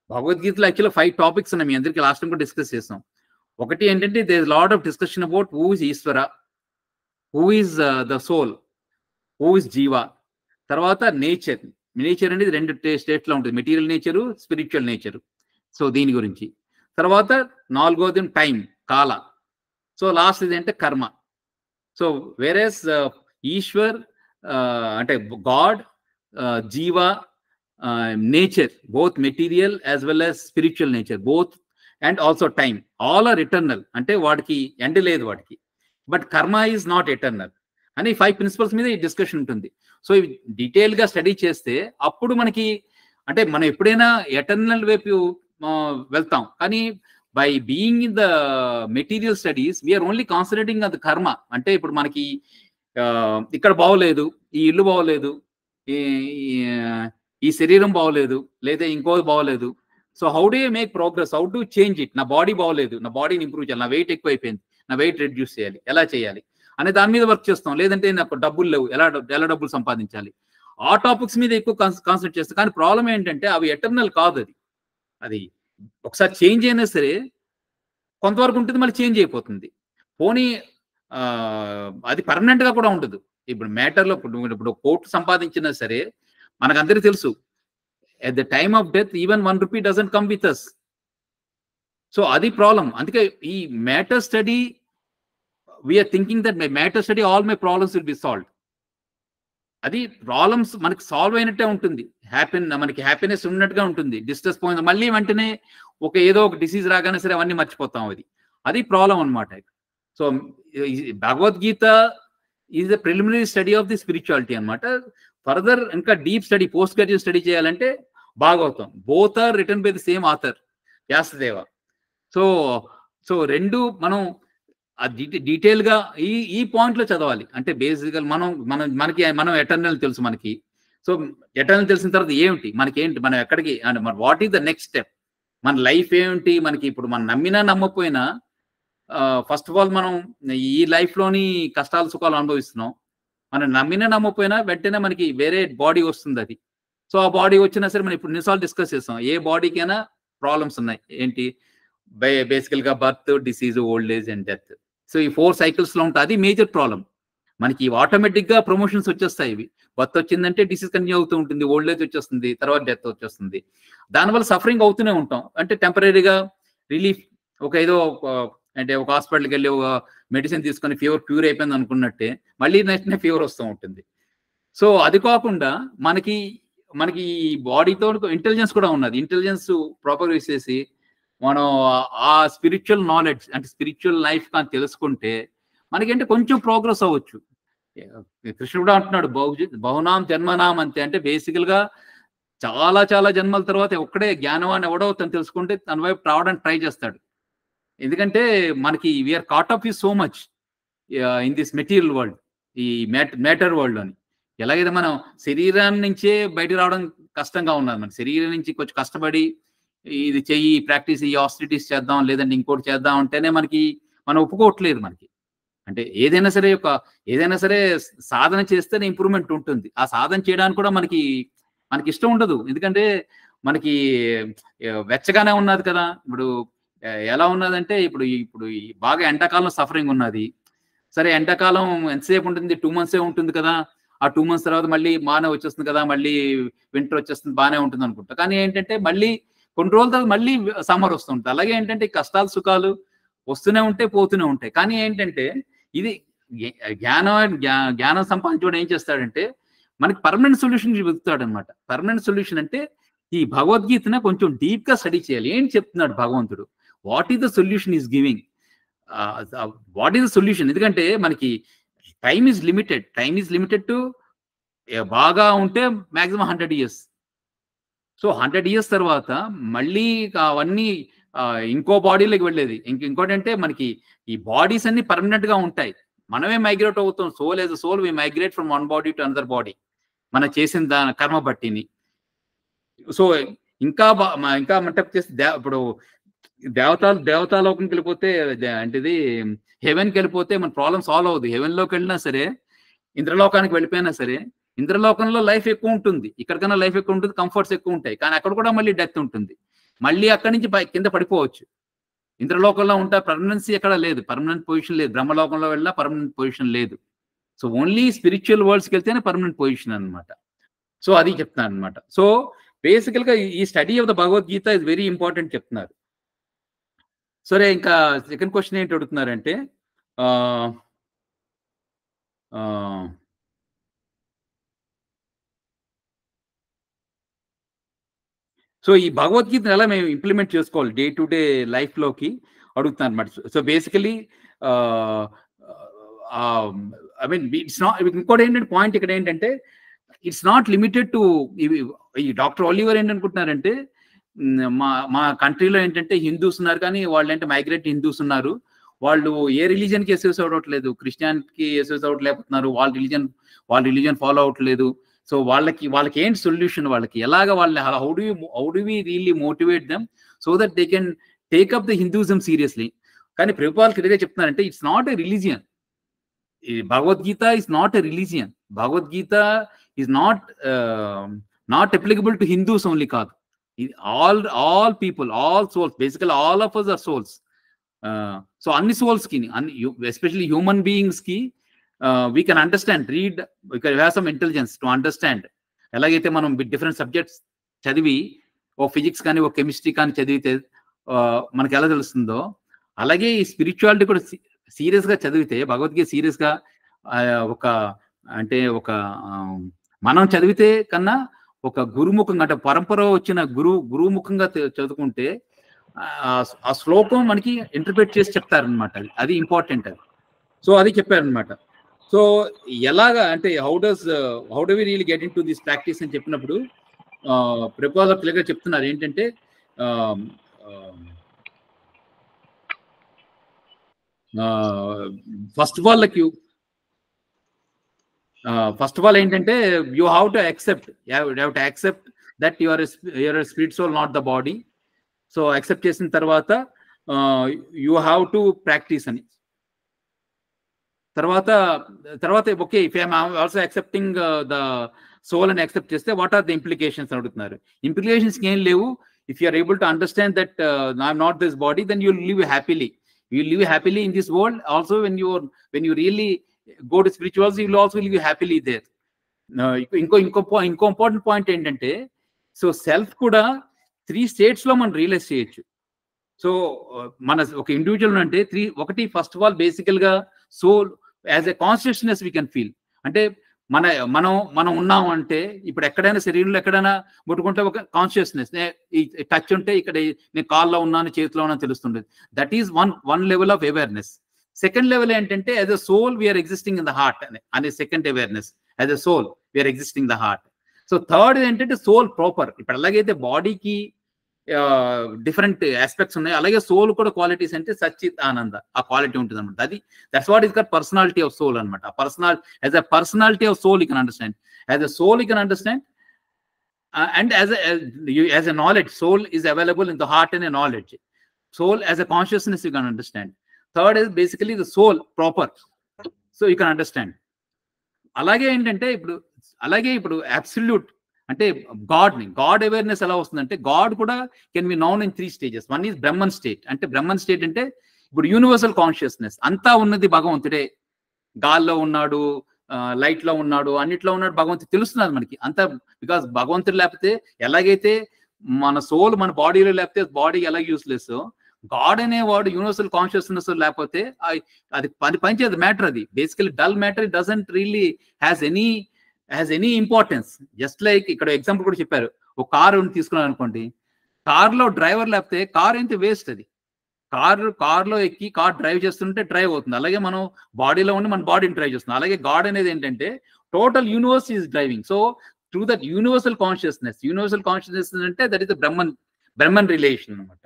భగవద్గీతలో యాక్చువల్గా 5 టాపిక్స్ ఉన్నాయి, మీ అందరికీ లాస్ట్ టైం కూడా డిస్కస్ చేస్తాం. ఒకటి ఏంటంటే there is lot of discussion about who is Ishwara, who is the soul, who is jiva. తర్వాత nature అనేది 2 స్టేట్స్లో ఉంటుంది, material nature, spiritual nature. So దీని గురించి. తర్వాత 4వది టైం, కాల. సో లాస్ట్ ఇది అంటే కర్మ. సో వేరేస్ ఈశ్వర్ అంటే God, jiva, nature, both material as well as spiritual nature, both and also time, all are eternal. అంటే వాడికి ఎండ్ లేదు వాడికి. బట్ కర్మ ఈజ్ నాట్ ఎటర్నల్ అని 5 ప్రిన్సిపల్స్ మీద ఈ డిస్కషన్ ఉంటుంది. సో ఇవి డీటెయిల్గా స్టడీ చేస్తే అప్పుడు మనకి, అంటే మనం ఎప్పుడైనా ఎటర్నల్ వైపు వెళ్తాం. కానీ by being in the material studies we're only concentrating on the karma. అంటే ఇప్పుడు మనకి ఇక్కడ బాగోలేదు, ఈ ఇల్లు బాగోలేదు, ఈ శరీరం బాగోలేదు, లేదా ఇంకోది బాగోలేదు. So how do you make progress, how to change it? నా బాడీ బాగోలేదు, నా బాడీని ఇంప్రూవ్ చేయాలి, నా వెయిట్ ఎక్కువ అయిపోయింది, నా వెయిట్ రెడ్యూస్ చేయాలి, ఎలా చేయాలి అనే దాని మీద వర్క్ చేస్తాం. లేదంటే నాకు డబ్బులు లేవు, ఎలా డబ్బులు సంపాదించాలి, ఆ టాపిక్స్ మీద ఎక్కువ కాన్సన్ట్రేట్ చేస్తాం. కానీ ప్రాబ్లం ఏంటంటే అవి ఎటర్నల్ కాదు. అది ఒకసారి చేంజ్ అయినా సరే కొంతవరకు ఉంటుంది, మళ్ళీ చేంజ్ అయిపోతుంది. పోనీ అది పర్మనెంట్గా కూడా ఉండదు. ఇప్పుడు మ్యాటర్లో ఇప్పుడు కోర్టు సంపాదించినా సరే మనకందరికీ తెలుసు, at the time of death even 1 rupee doesn't come with us. So అది ప్రాబ్లం. అందుకే ఈ matter study we're thinking that my matter study all my problems will be solved. అది ప్రాబ్లమ్స్ మనకి సాల్వ్ అయినట్టే ఉంటుంది, మనకి హ్యాపీనెస్ ఉన్నట్టుగా ఉంటుంది. డిస్ట్రెస్ పోయింది మళ్ళీ వెంటనే ఏదో ఒక డిసీజ్ రాగానే సరే అవన్నీ మర్చిపోతాం. అది ప్రాబ్లం అనమాట. So Bhagavad Gita is the preliminary study of the spirituality అనమాట. ఫర్దర్ ఇంకా deep study, post graduate study చేయాలంటే Bhagavatam. Both are written by the same author, వ్యాసదేవ. So so రెండు మనం డీటెయిల్ గా ఈ పాయింట్ లో చదవాలి. అంటే బేసిక్గా మనం ఎటర్నల్ తెలుసు మనకి. సో ఎటర్నల్ తెలిసిన తర్వాత ఏమిటి మనకేంటి, మనం ఎక్కడికి, అంటే మన what is the next step, మన లైఫ్ ఏమిటి, మనకి ఇప్పుడు మనం నమ్మినా నమ్మకపోయినా ఫస్ట్ ఆఫ్ ఆల్ మనం ఈ లైఫ్ లోని కష్టాలు సుఖాలు అనుభవిస్తున్నాం. మనం నమ్మినా నమ్మకపోయినా వెంటనే మనకి వేరే బాడీ వస్తుంది. అది సో ఆ బాడీ వచ్చినా సరే మనం ఇప్పుడు నిసార్లు డిస్కస్ చేస్తాం, ఏ బాడీకైనా ప్రాబ్లమ్స్ ఉన్నాయి. ఏంటి, బేసికల్ గా birth, disease, old age and death. So ఈ 4 cycles లో ఉంటుంది. అది మేజర్ ప్రాబ్లం. మనకి ఆటోమేటిక్ గా ప్రమోషన్స్ వచ్చేస్తాయి. ఇవి బర్త్ వచ్చిందంటే డిసీజ్ కంటిన్యూ అవుతూ ఉంటుంది, ఓల్డ్ ఏజ్ వచ్చేస్తుంది, తర్వాత డెత్ వచ్చేస్తుంది. దానివల్ల సఫరింగ్ అవుతూనే ఉంటాం. అంటే టెంపరీగా రిలీఫ్, ఏదో అంటే ఒక హాస్పిటల్కి వెళ్ళి ఒక మెడిసిన్ తీసుకొని ఫీవర్ క్యూర్ అయిపోయింది అనుకున్నట్టే మళ్ళీ నెక్స్ట్ ఫీవర్ వస్తూ ఉంటుంది. సో అది కాకుండా మనకి ఈ బాడీతో ఇంటెలిజెన్స్ కూడా ఉన్నది. ఇంటెలిజెన్స్ ప్రాపర్ యూస్ చేసి మనం ఆ స్పిరిచువల్ నాలెడ్జ్, అంటే స్పిరిచువల్ లైఫ్ కానీ తెలుసుకుంటే మనకంటే కొంచెం ప్రోగ్రెస్ అవ్వచ్చు. కృష్ణుడు కూడా అంటున్నాడు, బహునాం జన్మనాం అంతే. అంటే బేసికల్ గా చాలా చాలా జన్మల తర్వాత ఒక్కడే జ్ఞానవాన్ని ఎవడో తను తెలుసుకుంటే తన వైపు రావడానికి ట్రై చేస్తాడు. ఎందుకంటే మనకి we're caught up with so much in this material world, ఈ మ్యాటర్ వరల్డ్ అని. ఎలాగైతే మనం శరీరాన్ని నుంచే బయటకు రావడం కష్టంగా ఉన్నది. మన శరీరం నుంచి కొంచెం కష్టపడి ఇది చెయ్యి, ప్రాక్టీస్, ఈ ఆస్టిరిటీస్ చేద్దాం, లేదంటే ఇంకోటి చేద్దాం అంటేనే మనం ఒప్పుకోవట్లేదు. మనకి అంటే ఏదైనా సరే సాధన చేస్తేనే ఇంప్రూవ్మెంట్ ఉంటుంది. ఆ సాధన చేయడానికి కూడా మనకి ఇష్టం ఉండదు. ఎందుకంటే మనకి వెచ్చగానే ఉన్నది కదా. ఇప్పుడు ఎలా ఉన్నదంటే ఇప్పుడు బాగా ఎండాకాలం సఫరింగ్ ఉన్నది. సరే ఎండాకాలం ఎంతసేపు ఉంటుంది, 2 months ఉంటుంది కదా. ఆ 2 months తర్వాత మళ్ళీ బాగానే వచ్చేస్తుంది కదా, మళ్ళీ వింటర్ వచ్చేస్తుంది, బాగానే ఉంటుంది అనుకుంటా. కానీ ఏంటంటే మళ్ళీ కొన్ని రోజుల తర్వాత మళ్ళీ సమ్మర్ వస్తుంటుంది. అలాగే ఏంటంటే కష్టాలు సుఖాలు వస్తూనే ఉంటాయి, పోతూనే ఉంటాయి. కానీ ఏంటంటే ఇది జ్ఞానం సంపాదించడం ఏం చేస్తాడంటే మనకి పర్మనెంట్ సొల్యూషన్ వెతుకుతాడు అనమాట. పర్మనెంట్ సొల్యూషన్ అంటే ఈ భగవద్గీతను కొంచెం డీప్ గా స్టడీ చేయాలి. ఏం చెప్తున్నాడు భగవంతుడు, what is the solution is giving, what is the solution. ఎందుకంటే మనకి టైమ్ ఈజ్ లిమిటెడ్ టు బాగా ఉంటే మాక్సిమం 100 years. సో 100 years తర్వాత మళ్ళీ అవన్నీ ఇంకో బాడీలోకి వెళ్ళేది. ఇంకోటి అంటే మనకి ఈ బాడీస్ అన్ని పర్మనెంట్ గా ఉంటాయి, మనమే మైగ్రేట్ అవుతాం. Soul as soul we migrate from one body to another body, మనం చేసిన కర్మ బట్టిని. సో ఇంకా మంటప్ చేసి ఇప్పుడు దేవతాలోకంకి వెళ్ళిపోతే, అంటే ఇది హెవెన్కి వెళ్ళిపోతే మన ప్రాబ్లమ్ సాల్వ్ అవుతుంది. హెవెన్లోకి వెళ్ళినా సరే, ఇంద్రలోకానికి వెళ్ళిపోయినా సరే, ఇంద్రలోకంలో లైఫ్ ఎక్కువ ఉంటుంది, ఇక్కడికన్నా లైఫ్ ఎక్కువ ఉంటుంది, కంఫర్ట్స్ ఎక్కువ ఉంటాయి. కానీ అక్కడ కూడా మళ్ళీ డెత్ ఉంటుంది. మళ్ళీ అక్కడి నుంచి కింద పడిపోవచ్చు. ఇంద్రలోకంలో ఉంటా పర్మనెన్సీ ఎక్కడ లేదు, పర్మనెంట్ పొజిషన్ లేదు. బ్రహ్మలోకంలో వెళ్ళినా పర్మనెంట్ పొజిషన్ లేదు. సో ఓన్లీ స్పిరిచువల్ వరల్డ్స్కి వెళ్తేనే పర్మనెంట్ పొజిషన్ అనమాట. సో అది చెప్తున్నాను అనమాట. సో బేసికల్ గా ఈ study of the Bhagavad Gita is very important చెప్తున్నారు. సరే, ఇంకా సెకండ్ క్వశ్చన్ ఏంటి అడుగుతున్నారంటే, సో ఈ భగవద్గీతను ఎలా మేము ఇంప్లిమెంట్ చేసుకోవాలి డే టు డే లైఫ్ లోకి అడుగుతున్నాను అనమాట. So basically I mean it's not, ఇంకోటి ఏంటంటే పాయింట్ ఇక్కడ ఏంటంటే ఇట్స్ నాట్ లిమిటెడ్ టు ఈ డాక్టర్ ఒలివర్ ఏంటనుకుంటున్నారంటే, మా కంట్రీలో ఏంటంటే హిందూస్ ఉన్నారు, కానీ వాళ్ళు అంటే మైగ్రేట్ హిందూస్ ఉన్నారు. వాళ్ళు ఏ రిలీజన్కి ఎసోసియేట్ అవ్వట్లేదు, క్రిస్టియానిటీకి ఎసోసియేట్ అవ్వట్లేకపోతున్నారు, వాళ్ళ రిలీజన్ ఫాలో అవ్వట్లేదు. సో వాళ్ళకి ఏంటి సొల్యూషన్, వాళ్ళకి ఎలాగ వాళ్ళని how do we really motivate them so that they can take up the Hinduism seriously. కానీ ప్రభుపాల్ క్లియర్గా చెప్తున్నారంటే it's not a religion. Bhagavad Gita is not a religion. Bhagavad Gita is not applicable to Hindus only కాదు, all people, all souls, basically all of us are souls. So అన్ని souls కి, especially human beings కి we can understand, read, we can have some intelligence to understand. ఎలాగైతే మనం different subjects చదివి ఓ physics కానీ ఓ chemistry కానీ చదివితే మనకి ఎలా తెలుస్తుందో, అలాగే ఈ స్పిరిచువాలిటీ కూడా సీరియస్ గా చదివితే, భగవద్గీత సీరియస్ గా ఒక మనం చదివితే కన్నా ఒక గురుముఖంగా, అంటే పరంపర వచ్చిన గురుముఖంగా చదువుకుంటే ఆ శ్లోకం మనకి ఇంటర్ప్రిట్ చేసి చెప్తారనమాట. అది ఇంపార్టెంట్. అది సో అది చెప్పారనమాట. సో ఎలాగా అంటే how do we really get into this practice అని చెప్పినప్పుడు ప్రభుపాల్ క్లియర్గా చెప్తున్నారు ఏంటంటే, ఫస్ట్ ఆఫ్ ఆల్ ఏంటంటే you have to accept that your spirit soul not the body. So accept చేసిన తర్వాత యూ హ్యావ్ టు ప్రాక్టీస్ అని. తర్వాత okay, if I'm also accepting the soul అని యాక్సెప్ట్ చేస్తే వాట్ ఆర్ ద ఇంప్లికేషన్స్ అడుగుతున్నారు. Implications ఏం లేవు. If you are able to understand that I'm not this body, then you live happily. You live happily in this world. Also, when you really go to spirituality, you will also live happily there. ఇంకో important point ఏంటంటే, so self కూడా 3 states లో మనం realise చేయొచ్చు. So మన ఒక individual అంటే ఒకటి ఫస్ట్ ఆఫ్ ఆల్ బేసికల్ గా soul as a consciousness we can feel. అంటే మనం ఉన్నాం అంటే ఇప్పుడు ఎక్కడైనా శరీరంలో ఎక్కడైనా ముట్టుకుంటే ఒక కాన్షియస్నెస్, ఈ టచ్ ఉంటే ఇక్కడ నేను కాల్లో ఉన్నాను చేతిలో ఉన్నాను తెలుస్తుండేది. That is one level of awareness. Second level ఏంటంటే as a soul we are existing in the heart అనే second awareness. As a soul we are existing the heart. So third ఏంటంటే సోల్ ప్రాపర్. ఇప్పుడు ఎలాగైతే బాడీకి డిఫరెంట్ ఆస్పెక్ట్స్ ఉన్నాయి, అలాగే soul కూడా qualities అంటే సచ్చిత్ ఆనంద ఆ క్వాలిటీ ఉంటుంది అనమాట. That's what is called personality of soul అనమాట. As a personality of soul you can understand. As a soul you can understand, and as a knowledge, soul is available in the heart and knowledge. Soul as a consciousness you can understand. Third is basically the soul proper, so you can understand. అలాగే ఏంటంటే ఇప్పుడు absolute అంటే God awareness ఎలా వస్తుందంటే, God కూడా can be noun in 3 stages. One is Brahman state. అంటే Brahman state అంటే ఇప్పుడు యూనివర్సల్ కాన్షియస్నెస్, అంతా ఉన్నది భగవంతుడే. గాల్లో ఉన్నాడు, లైట్ లో ఉన్నాడు, అన్నిట్లో ఉన్నాడు, భగవంతుడు తెలుస్తున్నారు మనకి అంతా. బికాస్ భగవంతుడు లేకపోతే, ఎలాగైతే మన సోల్ మన బాడీలో లేకపోతే బాడీ ఎలా యూస్లెస్, గాడ్ అనేవాడు యూనివర్సల్ కాన్షియస్నెస్ లేకపోతే అది పనిచేయదు మ్యాటర్. అది basically dull matter. It doesn't really has any importance. Just like ఇక్కడ ఎగ్జాంపుల్ కూడా చెప్పారు, ఒక కారు తీసుకున్నాను అనుకోండి, కార్లో డ్రైవర్ లేకపోతే కార్ అయితే వేస్ట్. అది కార్లో ఎక్కి కార్ డ్రైవ్ చేస్తుంటే డ్రైవ్ అవుతుంది. అలాగే మనం బాడీలో ఉండి మన బాడీని డ్రైవ్ చేస్తున్నాం. అలాగే గాడ్ అనేది ఏంటంటే total universe is driving. So through that universal consciousness అంటే that is the Brahman relation అనమాట.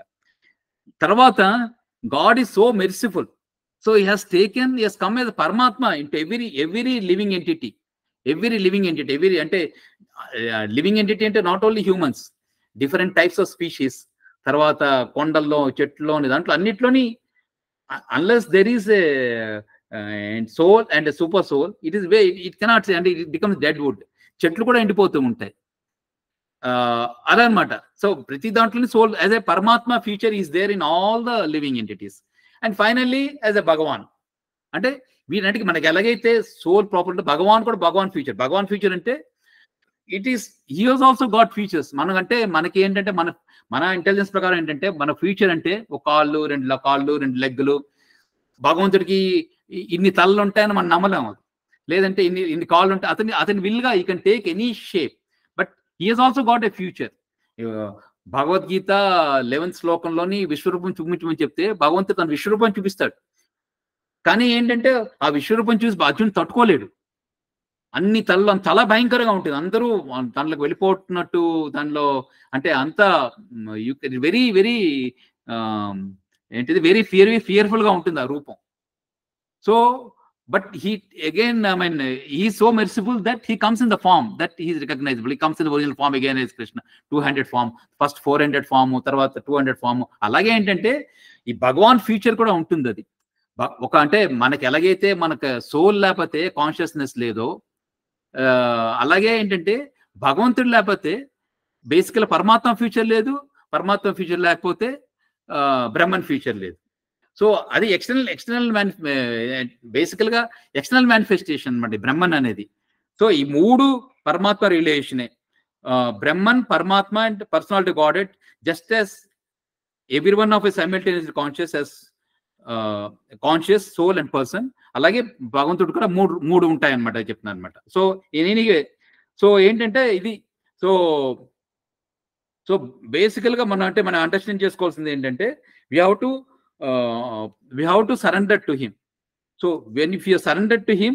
తర్వాత God is so merciful. So he has come as Paramatma into every living entity. Every అంటే లివింగ్ ఎంటిటీ అంటే not only humans, different types of species. తర్వాత కొండల్లో, చెట్లలో, దాంట్లో అన్నిట్లోని unless there is a soul and super soul, it cannot say, అంటే it becomes dead would. చెట్లు కూడా ఎండిపోతూ ఉంటాయి అలా అనమాట. సో ప్రతి దాంట్లోని soul as a Paramatma feature is there in all the living entities. And finally as a Bhagavan. అంటే వీటన్నిటికి మనకి ఎలాగైతే సోల్ ప్రాపర్ ఉంటే, భగవాన్ కూడా భగవాన్ ఫ్యూచర్ అంటే he has also got features. మనకి ఏంటంటే మన ఇంటెలిజెన్స్ ప్రకారం ఏంటంటే మన ఫ్యూచర్ అంటే ఒక కాళ్ళు, 2 లెగ్గులు. భగవంతుడికి ఇన్ని తలలు ఉంటాయని మనం నమ్మలేము. లేదంటే ఇన్ని కాళ్ళు ఉంటాయి. అతని విల్గా ఈ can take any shape, but he has also got a future. Bhagavad Gita 11th శ్లోకంలోని విశ్వరూపం చూపించమని చెప్తే భగవంతుడు తన విశ్వరూపం చూపిస్తాడు. కానీ ఏంటంటే ఆ విశ్వరూపం చూసి అర్జున్ తట్టుకోలేడు. అన్ని తలలో చాలా భయంకరంగా ఉంటుంది. అందరూ దాంట్లోకి వెళ్ళిపోతున్నట్టు, దానిలో అంటే అంతా వెరీ వెరీ ఏంటిది వెరీ ఫియర్ఫుల్ గా ఉంటుంది ఆ రూపం. So but he again, I mean, he is so merciful that he comes in the form that he is recognizable. He comes in the original form again as Krishna, 200 form, first 400 form, తర్వాత 200 form. అలాగే ఏంటంటే ఈ భగవాన్ future కూడా ఉంటుంది. అది ఒక అంటే మనకి ఎలాగైతే మనకు సోల్ లేకపోతే కాన్షియస్నెస్ లేదో, అలాగే ఏంటంటే భగవంతుడు లేకపోతే బేసికల్ పరమాత్మ ఫ్యూచర్ లేదు, పరమాత్మ ఫ్యూచర్ లేకపోతే బ్రహ్మన్ ఫ్యూచర్ లేదు. సో అది ఎక్స్టర్నల్ బేసికల్ గా ఎక్స్టర్నల్ మేనిఫెస్టేషన్ అన్నమాట బ్రహ్మన్ అనేది. సో ఈ 3 పరమాత్మ రిలేషనే, Brahman, Paramatma and personality Godhead, just as every one of simultaneously conscious soul and person. అలాగే భగవంతుడు కూడా 3 ఉంటాయి అనమాట చెప్తున్నాను అనమాట. సో సో ఏంటంటే ఇది సో బేసికల్ గా మనం అండర్స్టాండ్ చేసుకోవాల్సింది ఏంటంటే we have to surrender to him. So when if you surrender to him,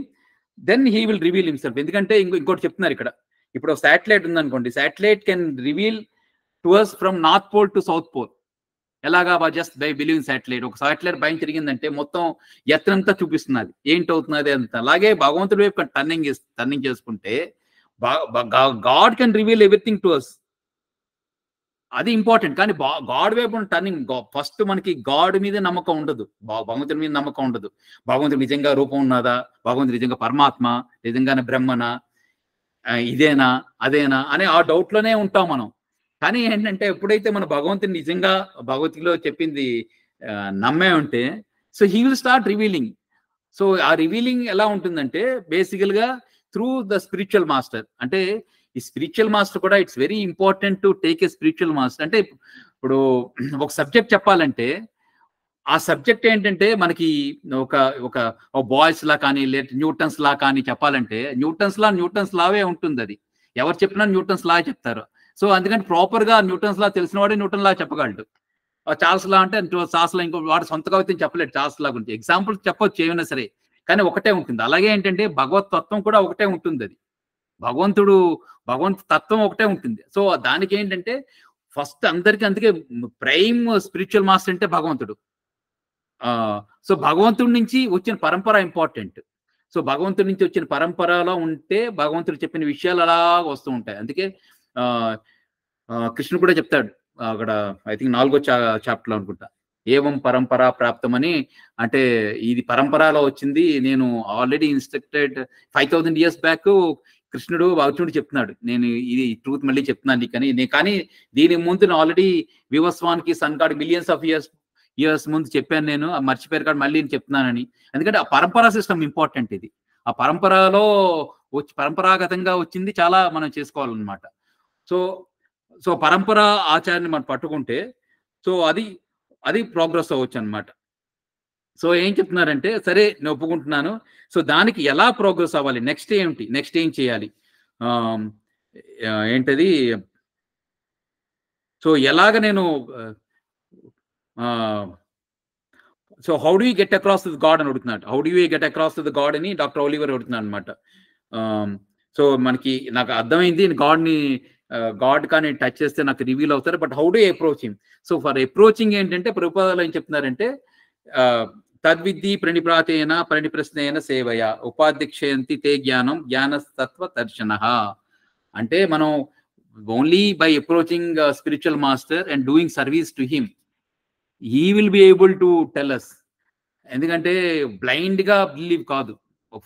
then he will reveal himself. ఎందుకంటే ఇంకోటి చెప్తున్నారు ఇక్కడ, ఇప్పుడు శాటిలైట్ ఉందనుకోండి, satellite can reveal to us from north pole to south pole. ఎలాగా just by believing satellite. ఒక satellite పైన తిరిగిందంటే మొత్తం ఎత్తంతా చూపిస్తున్నది, ఏంటవుతున్నది అంత. అలాగే భగవంతుడి వైపు టర్నింగ్ చేసుకుంటే God can reveal everything to us. అది ఇంపార్టెంట్. కానీ గాడ్ వైపు టర్నింగ్, ఫస్ట్ మనకి గాడ్ మీద నమ్మకం ఉండదు, భగవంతుడి మీద నమ్మకం ఉండదు. భగవంతుడు నిజంగా రూపం ఉన్నదా, భగవంతుడు నిజంగా పరమాత్మ, నిజంగానే బ్రహ్మనా, ఇదేనా అదేనా అనే ఆ డౌట్ లోనే ఉంటాం మనం. కానీ ఏంటంటే ఎప్పుడైతే మన భగవంతుని నిజంగా భగవద్గీతలో చెప్పింది నమ్మే ఉంటే, so he will start revealing. So ఆ రివీలింగ్ ఎలా ఉంటుందంటే బేసికల్ గా త్రూ ద స్పిరిచువల్ మాస్టర్. అంటే ఈ స్పిరిచువల్ మాస్టర్ కూడా it's very important to take a spiritual master. అంటే ఇప్పుడు ఒక సబ్జెక్ట్ చెప్పాలంటే ఆ సబ్జెక్ట్ ఏంటంటే మనకి ఒక ఒక బాయ్స్ లా కానీ లేదా న్యూటన్స్ లా కానీ చెప్పాలంటే న్యూటన్స్ లావే ఉంటుంది. అది ఎవరు చెప్పినా న్యూటన్స్ లా చెప్తారు. సో అందుకని ప్రాపర్ గా న్యూటన్స్ లా తెలిసిన వాడే న్యూటన్ లా చెప్పగలడు. చార్ల్స్ లా అంటే చార్ల్స్ లా ఇంకో వాడు సొంతగా అయితే చెప్పలేడు చార్ల్స్ లా గురించి. ఎగ్జాంపుల్ చెప్పొచ్చు ఏమైనా సరే, కానీ ఒకటే ఉంటుంది. అలాగే ఏంటంటే భగవత్ తత్వం కూడా ఒకటే ఉంటుంది. అది భగవంతు తత్వం ఒకటే ఉంటుంది. సో దానికి ఏంటంటే ఫస్ట్ అందరికీ, అందుకే ప్రైమ్ స్పిరిచువల్ మాస్టర్ అంటే భగవంతుడు. సో భగవంతుడి నుంచి వచ్చిన పరంపర ఇంపార్టెంట్. సో భగవంతుడి నుంచి వచ్చిన పరంపరలో ఉంటే భగవంతుడు చెప్పిన విషయాలు అలాగ వస్తూ ఉంటాయి. అందుకే కృష్ణుడు కూడా చెప్తాడు అక్కడ, ఐ థింక్ 4వ చాప్టర్లో అనుకుంటా, ఏవం పరంపరా ప్రాప్తం అని. అంటే ఇది పరంపరలో వచ్చింది, నేను ఆల్రెడీ ఇన్స్ట్రక్టెడ్ 5000 years బ్యాక్ కృష్ణుడు అర్జునుడు చెప్తున్నాడు, నేను ఇది ట్రూత్ మళ్ళీ చెప్తున్నాను నీకని. కానీ దీని ముందు ఆల్రెడీ వివస్వానికి సన్కాడు మిలియన్స్ ఆఫ్ ఇయర్స్ ముందు చెప్పాను, నేను మర్చిపోయారు కాదు మళ్ళీ నేను చెప్తున్నానని. ఎందుకంటే ఆ పరంపరా సిస్టమ్ ఇంపార్టెంట్. ఇది ఆ పరంపరలో పరంపరాగతంగా వచ్చింది చాలా మనం చేసుకోవాలన్నమాట. సో పరంపర ఆచారాన్ని మనం పట్టుకుంటే సో అది ప్రోగ్రెస్ అవ్వచ్చు అనమాట. సో ఏం చెప్తున్నారంటే, సరే నేను ఒప్పుకుంటున్నాను, సో దానికి ఎలా ప్రోగ్రెస్ అవ్వాలి, నెక్స్ట్ ఏం చేయాలి, ఏంటది, సో ఎలాగ నేను so how do you get across to the God అని అడుగుతున్నాడు. How do you get across to the God అని డాక్టర్ ఓలివర్ అడుగుతున్నాడు అనమాట. సో నాకు అర్థమైంది, గాడ్ కానీ టచ్ చేస్తే నాకు రివీల్ అవుతారు, but how do approaching. So for approaching ఏంటంటే ప్రభుపాదాలు ఏం చెప్తున్నారంటే, తద్విద్ధి ప్రణిప్రాతేన ప్రణిప్రశ్నేన సేవయ ఉపాధ్యక్షయంతి తే జ్ఞానస్తత్వ దర్శన. అంటే మనం only by approaching spiritual master and doing service to him, he will be able to tell us. ఎందుకంటే బ్లైండ్ గా బిలీవ్ కాదు.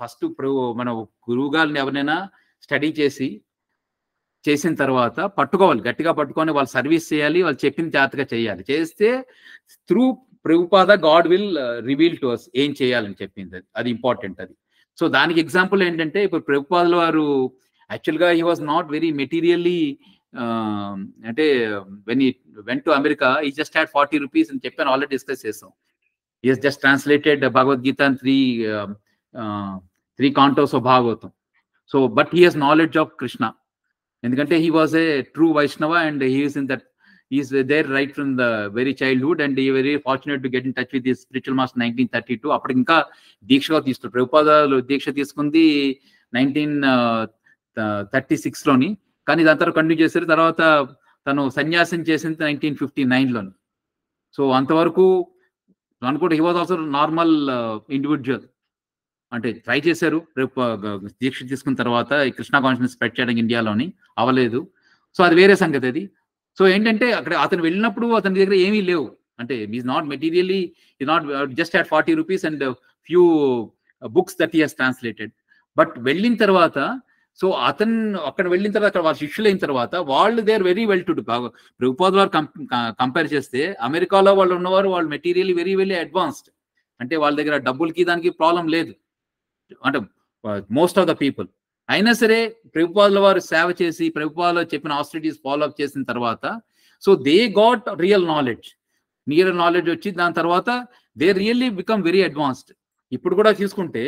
ఫస్ట్ మన గురువు గారిని ఎవరైనా స్టడీ చేసిన తర్వాత పట్టుకోవాలి, గట్టిగా పట్టుకొని వాళ్ళు సర్వీస్ చేయాలి, వాళ్ళు చెప్పిన జాగ్రత్తగా చేయాలి. చేస్తే through Prabhupada God will reveal to us ఏం చేయాలని చెప్పింది. అది ఇంపార్టెంట్. అది సో దానికి ఎగ్జాంపుల్ ఏంటంటే, ఇప్పుడు ప్రభుపాదుల వారు యాక్చువల్గా he was not very materially, అంటే వెన్ ఈ వెంట్ టు అమెరికా ఈ జస్ట్ హ్యాడ్ 40 rupees అని చెప్పాను, ఆల్రెడీ డిస్కస్ చేసాం. he has just translated Bhagavad Gita and three cantos of Bhagavatam. So but he has knowledge of Krishna, ఎందుకంటే he was a true Vaishnava and he is there right from the very childhood, and he very fortunate to get in touch with his spiritual master 1932. అప్పుడు ఇంకా దీక్షగా తీసుకున్నారు. ప్రభుపాదాలు దీక్ష తీసుకుంది 1936లోని, కానీ దాని తర్వాత continue చేశారు. తర్వాత తను సన్యాసం చేసింది 1959లోని. సో అంతవరకు అనుకుంటే he was also normal individual, అంటే ట్రై చేశారు దీక్ష తీసుకున్న తర్వాత కృష్ణ కాన్షియస్ స్ప్రెడ్ చేయడానికి ఇండియాలోని, అవ్వలేదు. సో అది వేరే సంగతి. అది సో ఏంటంటే అక్కడ అతను వెళ్ళినప్పుడు అతని దగ్గర ఏమీ లేవు, అంటే is not materially, is not just had 40 rupees and few books that he he's translated. But వెళ్ళిన తర్వాత, సో అతను అక్కడ వెళ్ళిన తర్వాత అక్కడ వాళ్ళ శిష్యులు అయిన తర్వాత వాళ్ళు they are very well to do. Prabhupada వారు కంపేర్ చేస్తే అమెరికాలో వాళ్ళు ఉన్నవారు వాళ్ళు మెటీరియల్లీ వెరీ వెరీ అడ్వాన్స్డ్, అంటే వాళ్ళ దగ్గర డబ్బులకి దానికి ప్రాబ్లం లేదు, అంటే మోస్ట్ ఆఫ్ ద పీపుల్. అయినా సరే ప్రభుపాదుల వారు సేవ చేసి ప్రభుపాదులు చెప్పిన ఆస్ట్రిటీస్ ఫాలో అప్ చేసిన తర్వాత, so they got real knowledge వచ్చి దాని తర్వాత they really become very advanced. ఇప్పుడు కూడా తీసుకుంటే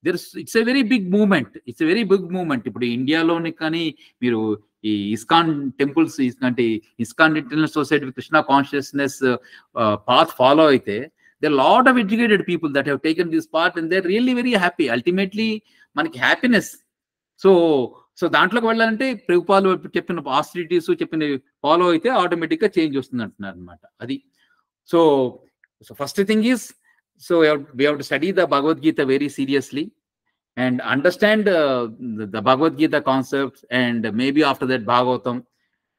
it's a very big movement, ఇప్పుడు ఇండియాలోని కానీ మీరు ఈ ఇస్కాన్ టెంపుల్స్ అంటే ISKCON International Society Krishna Consciousness path follow అయితే there are a lot of educated people that have taken this part and they're really very happy. Ultimately మనకి హ్యాపీనెస్. సో దాంట్లోకి వెళ్ళాలంటే ప్రభుపాదులు చెప్పిన పాసిటివిటీస్ చెప్పిన ఫాలో అయితే ఆటోమేటిక్ గా చేంజ్ వస్తుంది అంటున్నారు అనమాట. అది So first thing is, so we have to study the Bhagavad Gita very seriously and understand the Bhagavad Gita concepts, and maybe after that Bhagavatam,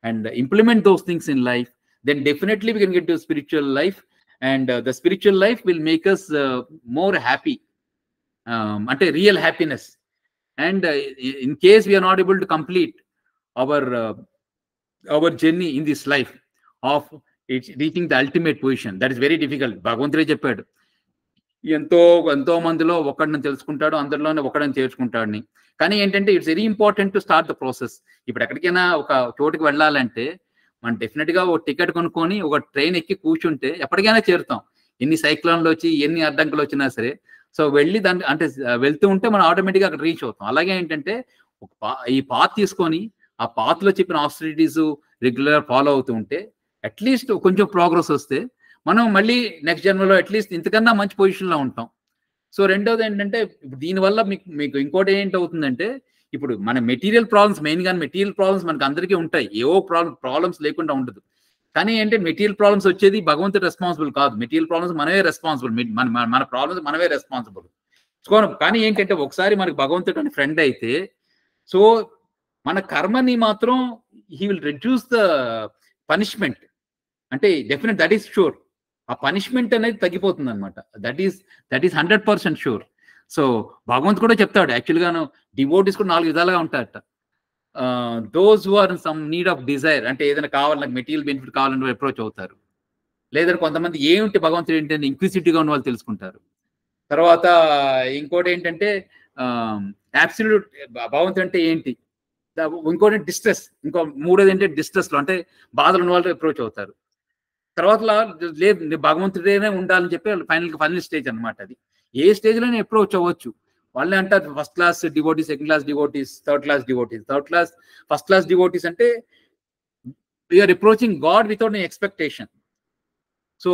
and implement those things in life. Then definitely we can get to spiritual life, and the spiritual life will make us more happy, at a real happiness. And in case we are not able to complete our journey in this life of reaching the ultimate position, that is very difficult. Bhagavantare చెప్పాడు, ఎంతో మందిలో ఒకడిని తెలుసుకుంటాడు, అందరిలోనే ఒకడిని చేర్చుకుంటాడని. కానీ ఏంటంటే it's very important to start the process. ఇప్పుడు ఎక్కడికైనా ఒక చోటుకి వెళ్ళాలంటే మనం డెఫినెట్ గా ఒక టికెట్ కొనుక్కొని ఒక ట్రైన్ ఎక్కి కూర్చుంటే ఎప్పటికైనా చేరుతాం, ఎన్ని సైక్లోన్లు వచ్చి ఎన్ని అడ్డంకులు వచ్చినా సరే. సో వెళ్ళి దాన్ని అంటే వెళ్తూ ఉంటే మనం ఆటోమేటిక్గా అక్కడ రీచ్ అవుతాం. అలాగే ఏంటంటే ఈ పాత్ తీసుకొని ఆ పాత్ లో చెప్పిన ఆపర్చునిటీస్ రెగ్యులర్ ఫాలో అవుతూ ఉంటే అట్లీస్ట్ కొంచెం ప్రోగ్రెస్ వస్తే మనం మళ్ళీ నెక్స్ట్ జన్మలో అట్లీస్ట్ ఇంతకన్నా మంచి పొజిషన్ లో ఉంటాం. సో రెండోది ఏంటంటే దీనివల్ల మీకు ఇంకోటి ఏంటి అవుతుందంటే, ఇప్పుడు మన మెటీరియల్ ప్రాబ్లమ్స్, మెయిన్ గా మెటీరియల్ ప్రాబ్లమ్స్ మనకు అందరికీ ఉంటాయి, ఏవో ప్రాబ్లమ్స్ లేకుండా ఉండదు. కానీ ఏంటంటే మెటీరియల్ ప్రాబ్లమ్స్ వచ్చేది భగవంతుడు రెస్పాన్సిబుల్ కాదు, మెటీరియల్ ప్రాబ్లమ్స్ మనమే రెస్పాన్సిబుల్, మన ప్రాబ్లమ్స్ మనమే రెస్పాన్సిబుల్. కానీ ఏంటంటే ఒకసారి మనకు భగవంతుడు అని ఫ్రెండ్ అయితే, సో మన కర్మని మాత్రం he will reduce the punishment. అంటే డెఫినెట్, దట్ ఈస్ షూర్, ఆ పనిష్మెంట్ అనేది తగ్గిపోతుంది అనమాట. That is 100% sure. సో భగవంతుడు కూడా చెప్తాడు, యాక్చువల్గాను డివోటీస్ కూడా 4 విధాలుగా ఉంటారట. Those who are in some need of desire, అంటే ఏదైనా కావాలి, నాకు మెటీరియల్ బెనిఫిట్ కావాలని అప్రోచ్ అవుతారు. లేదా కొంతమంది ఏమిటి భగవంతుడు ఏంటంటే ఇంక్విజిటివ్గా ఉన్న వాళ్ళు తెలుసుకుంటారు. తర్వాత ఇంకోటి ఏంటంటే అబ్సల్యూట్ భగవంతుడు అంటే ఏంటి, ఇంకోటి డిస్ట్రెస్, ఇంకో మూడోది ఏంటంటే డిస్ట్రెస్ లో అంటే బాధలు ఉన్న వాళ్ళు అప్రోచ్ అవుతారు. తర్వాత లేదు భగవంతుడేనే ఉండాలని చెప్పి ఫైనల్ స్టేజ్ అనమాట. అది ఏ స్టేజ్ లోనే అప్రోచ్ అవ్వచ్చు. వాళ్ళని అంటారు first class devotees, second class devotees, third class. First class devotees అంటే we are approaching God without any expectation. So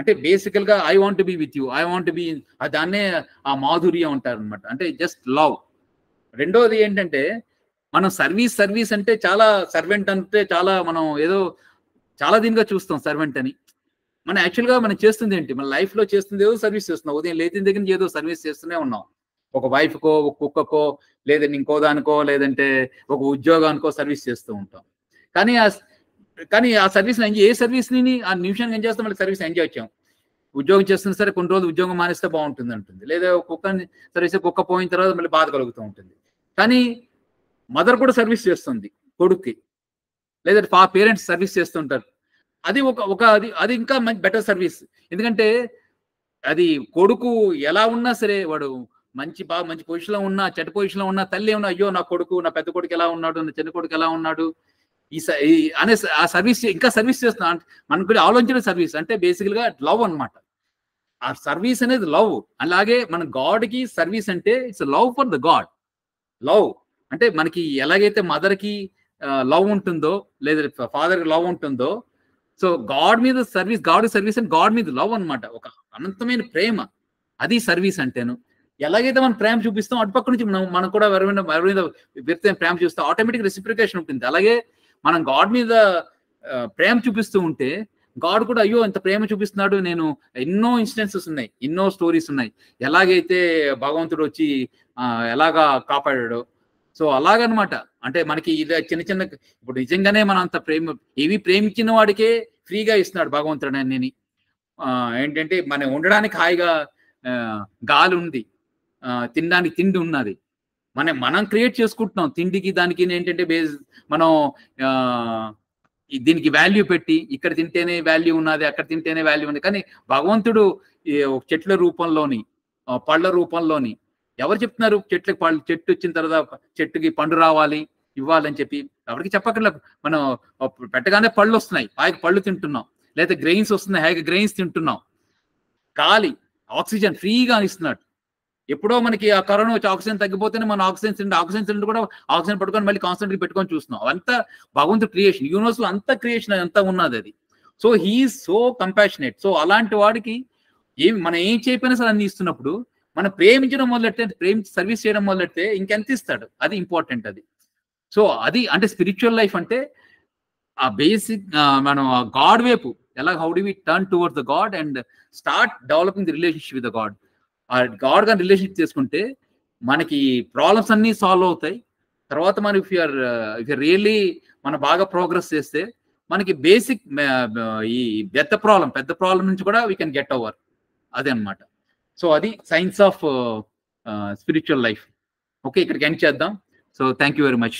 అంటే బేసికల్ గా I want be with you, I want be, దాన్నే ఆ మాధుర్యం అంటారు అనమాట, అంటే జస్ట్ లవ్. రెండోది ఏంటంటే మనం సర్వీస్ అంటే చాలా, సర్వెంట్ అంటే చాలా మనం ఏదో చాలా దీనిగా చూస్తాం సర్వెంట్ అని. మనం యాక్చువల్గా మనం చేస్తుంది ఏంటి, మన లైఫ్ లో చేస్తుంది ఏదో సర్వీస్ చేస్తున్నాం. ఉదయం లేచిన దగ్గర నుంచి ఏదో సర్వీస్ చేస్తూనే ఉన్నాం. ఒక వైఫ్కో, ఒక కుక్కకో, లేదంటే ఇంకో దానికో, లేదంటే ఒక ఉద్యోగానికో సర్వీస్ చేస్తూ ఉంటాం. కానీ ఆ సర్వీస్ ఏ సర్వీస్ని ఆ నిమిషానికి ఏం చేస్తాం, మళ్ళీ సర్వీస్ ఎంజాయ్ వచ్చాం. ఉద్యోగం చేస్తున్నా సరే కొన్ని రోజులు ఉద్యోగం మానేస్తే బాగుంటుంది అంటుంది, లేదా కుక్కని సర్వీస్, కుక్క పోయిన తర్వాత మళ్ళీ బాధ కలుగుతూ ఉంటుంది. కానీ మదర్ కూడా సర్వీస్ చేస్తుంది కొడుక్కి, లేదా పేరెంట్స్ సర్వీస్ చేస్తుంటారు. అది అది ఇంకా మంచి బెటర్ సర్వీస్. ఎందుకంటే అది కొడుకు ఎలా ఉన్నా సరే, వాడు మంచి పొజిషన్లో ఉన్నా, చెడ్డ పొజిషన్లో ఉన్నా, తల్లి ఏమన్నా అయ్యో నా కొడుకు, నా పెద్ద కొడుకు ఎలా ఉన్నాడు, నా చిన్న కొడుకు ఎలా ఉన్నాడు అనే ఆ సర్వీస్ ఇంకా సర్వీస్ చేస్తున్నా. మనకు కూడా ఆలోచించిన సర్వీస్ అంటే బేసికల్ గా లవ్ అనమాట. ఆ సర్వీస్ అనేది లవ్. అలాగే మన గాడ్ కి సర్వీస్ అంటే it's love for the God. Love అంటే మనకి ఎలాగైతే మదర్ కి లవ్ ఉంటుందో, లేదా ఫాదర్ కి లవ్ ఉంటుందో, సో గాడ్ మీద service, God service and God మీద లవ్ అనమాట, ఒక అనంతమైన ప్రేమ. అది సర్వీస్ అంటేను. ఎలాగైతే మనం ప్రేమ చూపిస్తాం, అటుపక్క నుంచి మనం కూడా వ్యక్తి ప్రేమ చూస్తాం, ఆటోమేటిక్ రెసిప్రికేషన్ ఉంటుంది. అలాగే మనం గాడ్ మీద ప్రేమ చూపిస్తూ ఉంటే గాడ్ కూడా అయ్యో ఇంత ప్రేమ చూపిస్తున్నాడు. నేను ఎన్నో ఇన్సిడెన్సెస్ ఉన్నాయి, ఎన్నో స్టోరీస్ ఉన్నాయి, ఎలాగైతే భగవంతుడు వచ్చి ఎలాగా కాపాడాడో. సో అలాగనమాట. అంటే మనకి ఇది చిన్న ఇప్పుడు నిజంగానే మనం అంత ప్రేమించిన వాడికే ఫ్రీగా ఇస్తున్నాడు భగవంతుడు అన్ని. ఏంటంటే మనం ఉండడానికి హాయిగా గాలి ఉంది, తినడానికి తిండి ఉన్నది, మనం క్రియేట్ చేసుకుంటున్నాం తిండికి దానికి. ఏంటంటే మనం దీనికి వాల్యూ పెట్టి, ఇక్కడ తింటేనే వాల్యూ ఉన్నది, అక్కడ తింటేనే వాల్యూ ఉంది. కానీ భగవంతుడు చెట్ల రూపంలోని, పళ్ళ రూపంలోని, ఎవరు చెప్తున్నారు చెట్టు వచ్చిన తర్వాత చెట్టుకి పండు రావాలి, ఇవ్వాలని చెప్పి ఎవరికి చెప్పక్కర్లేదు. మనం పెట్టగానే పళ్ళు వస్తున్నాయి, హాయిగా పళ్ళు తింటున్నాం, లేదా గ్రెయిన్స్ వస్తున్నాయి, హాయిగా గ్రెయిన్స్ తింటున్నాం. గాలి, ఆక్సిజన్ ఫ్రీగా ఇస్తున్నాడు. ఎప్పుడో మనకి ఆ కరోనా వచ్చి ఆక్సిజన్ తగ్గిపోతేనే మనం ఆక్సిజన్ సిలిండర్ కూడా ఆక్సిజన్ పట్టుకొని మళ్ళీ కాన్సన్ట్రేట్ పెట్టుకొని చూస్తున్నాం. అవంతా భగవంతుడు క్రియేషన్, యూనివర్స్ లో అంతా క్రియేషన్ అంతా ఉన్నది అది. So he's so compassionate. So అలాంటి వాడికి మనం ఏం చేయకపోయినా సరే అన్ని ఇస్తున్నప్పుడు, మనం ప్రేమించడం మొదలెడితే, ప్రేమించి సర్వీస్ చేయడం మొదలెడితే ఇంకెంత ఇస్తాడు, అది ఇంపార్టెంట్ అది. సో అది అంటే స్పిరిచువల్ లైఫ్ అంటే ఆ బేసిక్ మనం గాడ్ వైపు ఎలా how do we turn towards the God and start developing the relationship with the God. ఆ గాడ్ గా రిలేషన్షిప్ చేసుకుంటే మనకి ప్రాబ్లమ్స్ అన్ని సాల్వ్ అవుతాయి. తర్వాత మనం ఇఫ్ యూఆర్ రియల్లీ మనం బాగా ప్రోగ్రెస్ చేస్తే మనకి బేసిక్ ఈ పెద్ద ప్రాబ్లం నుంచి కూడా వీ కెన్ గెట్ ఓవర్. అదే అనమాట. సో అది science of spiritual life. Okay, ఇక్కడికి ఎండ్ చేద్దాం. So thank you very much.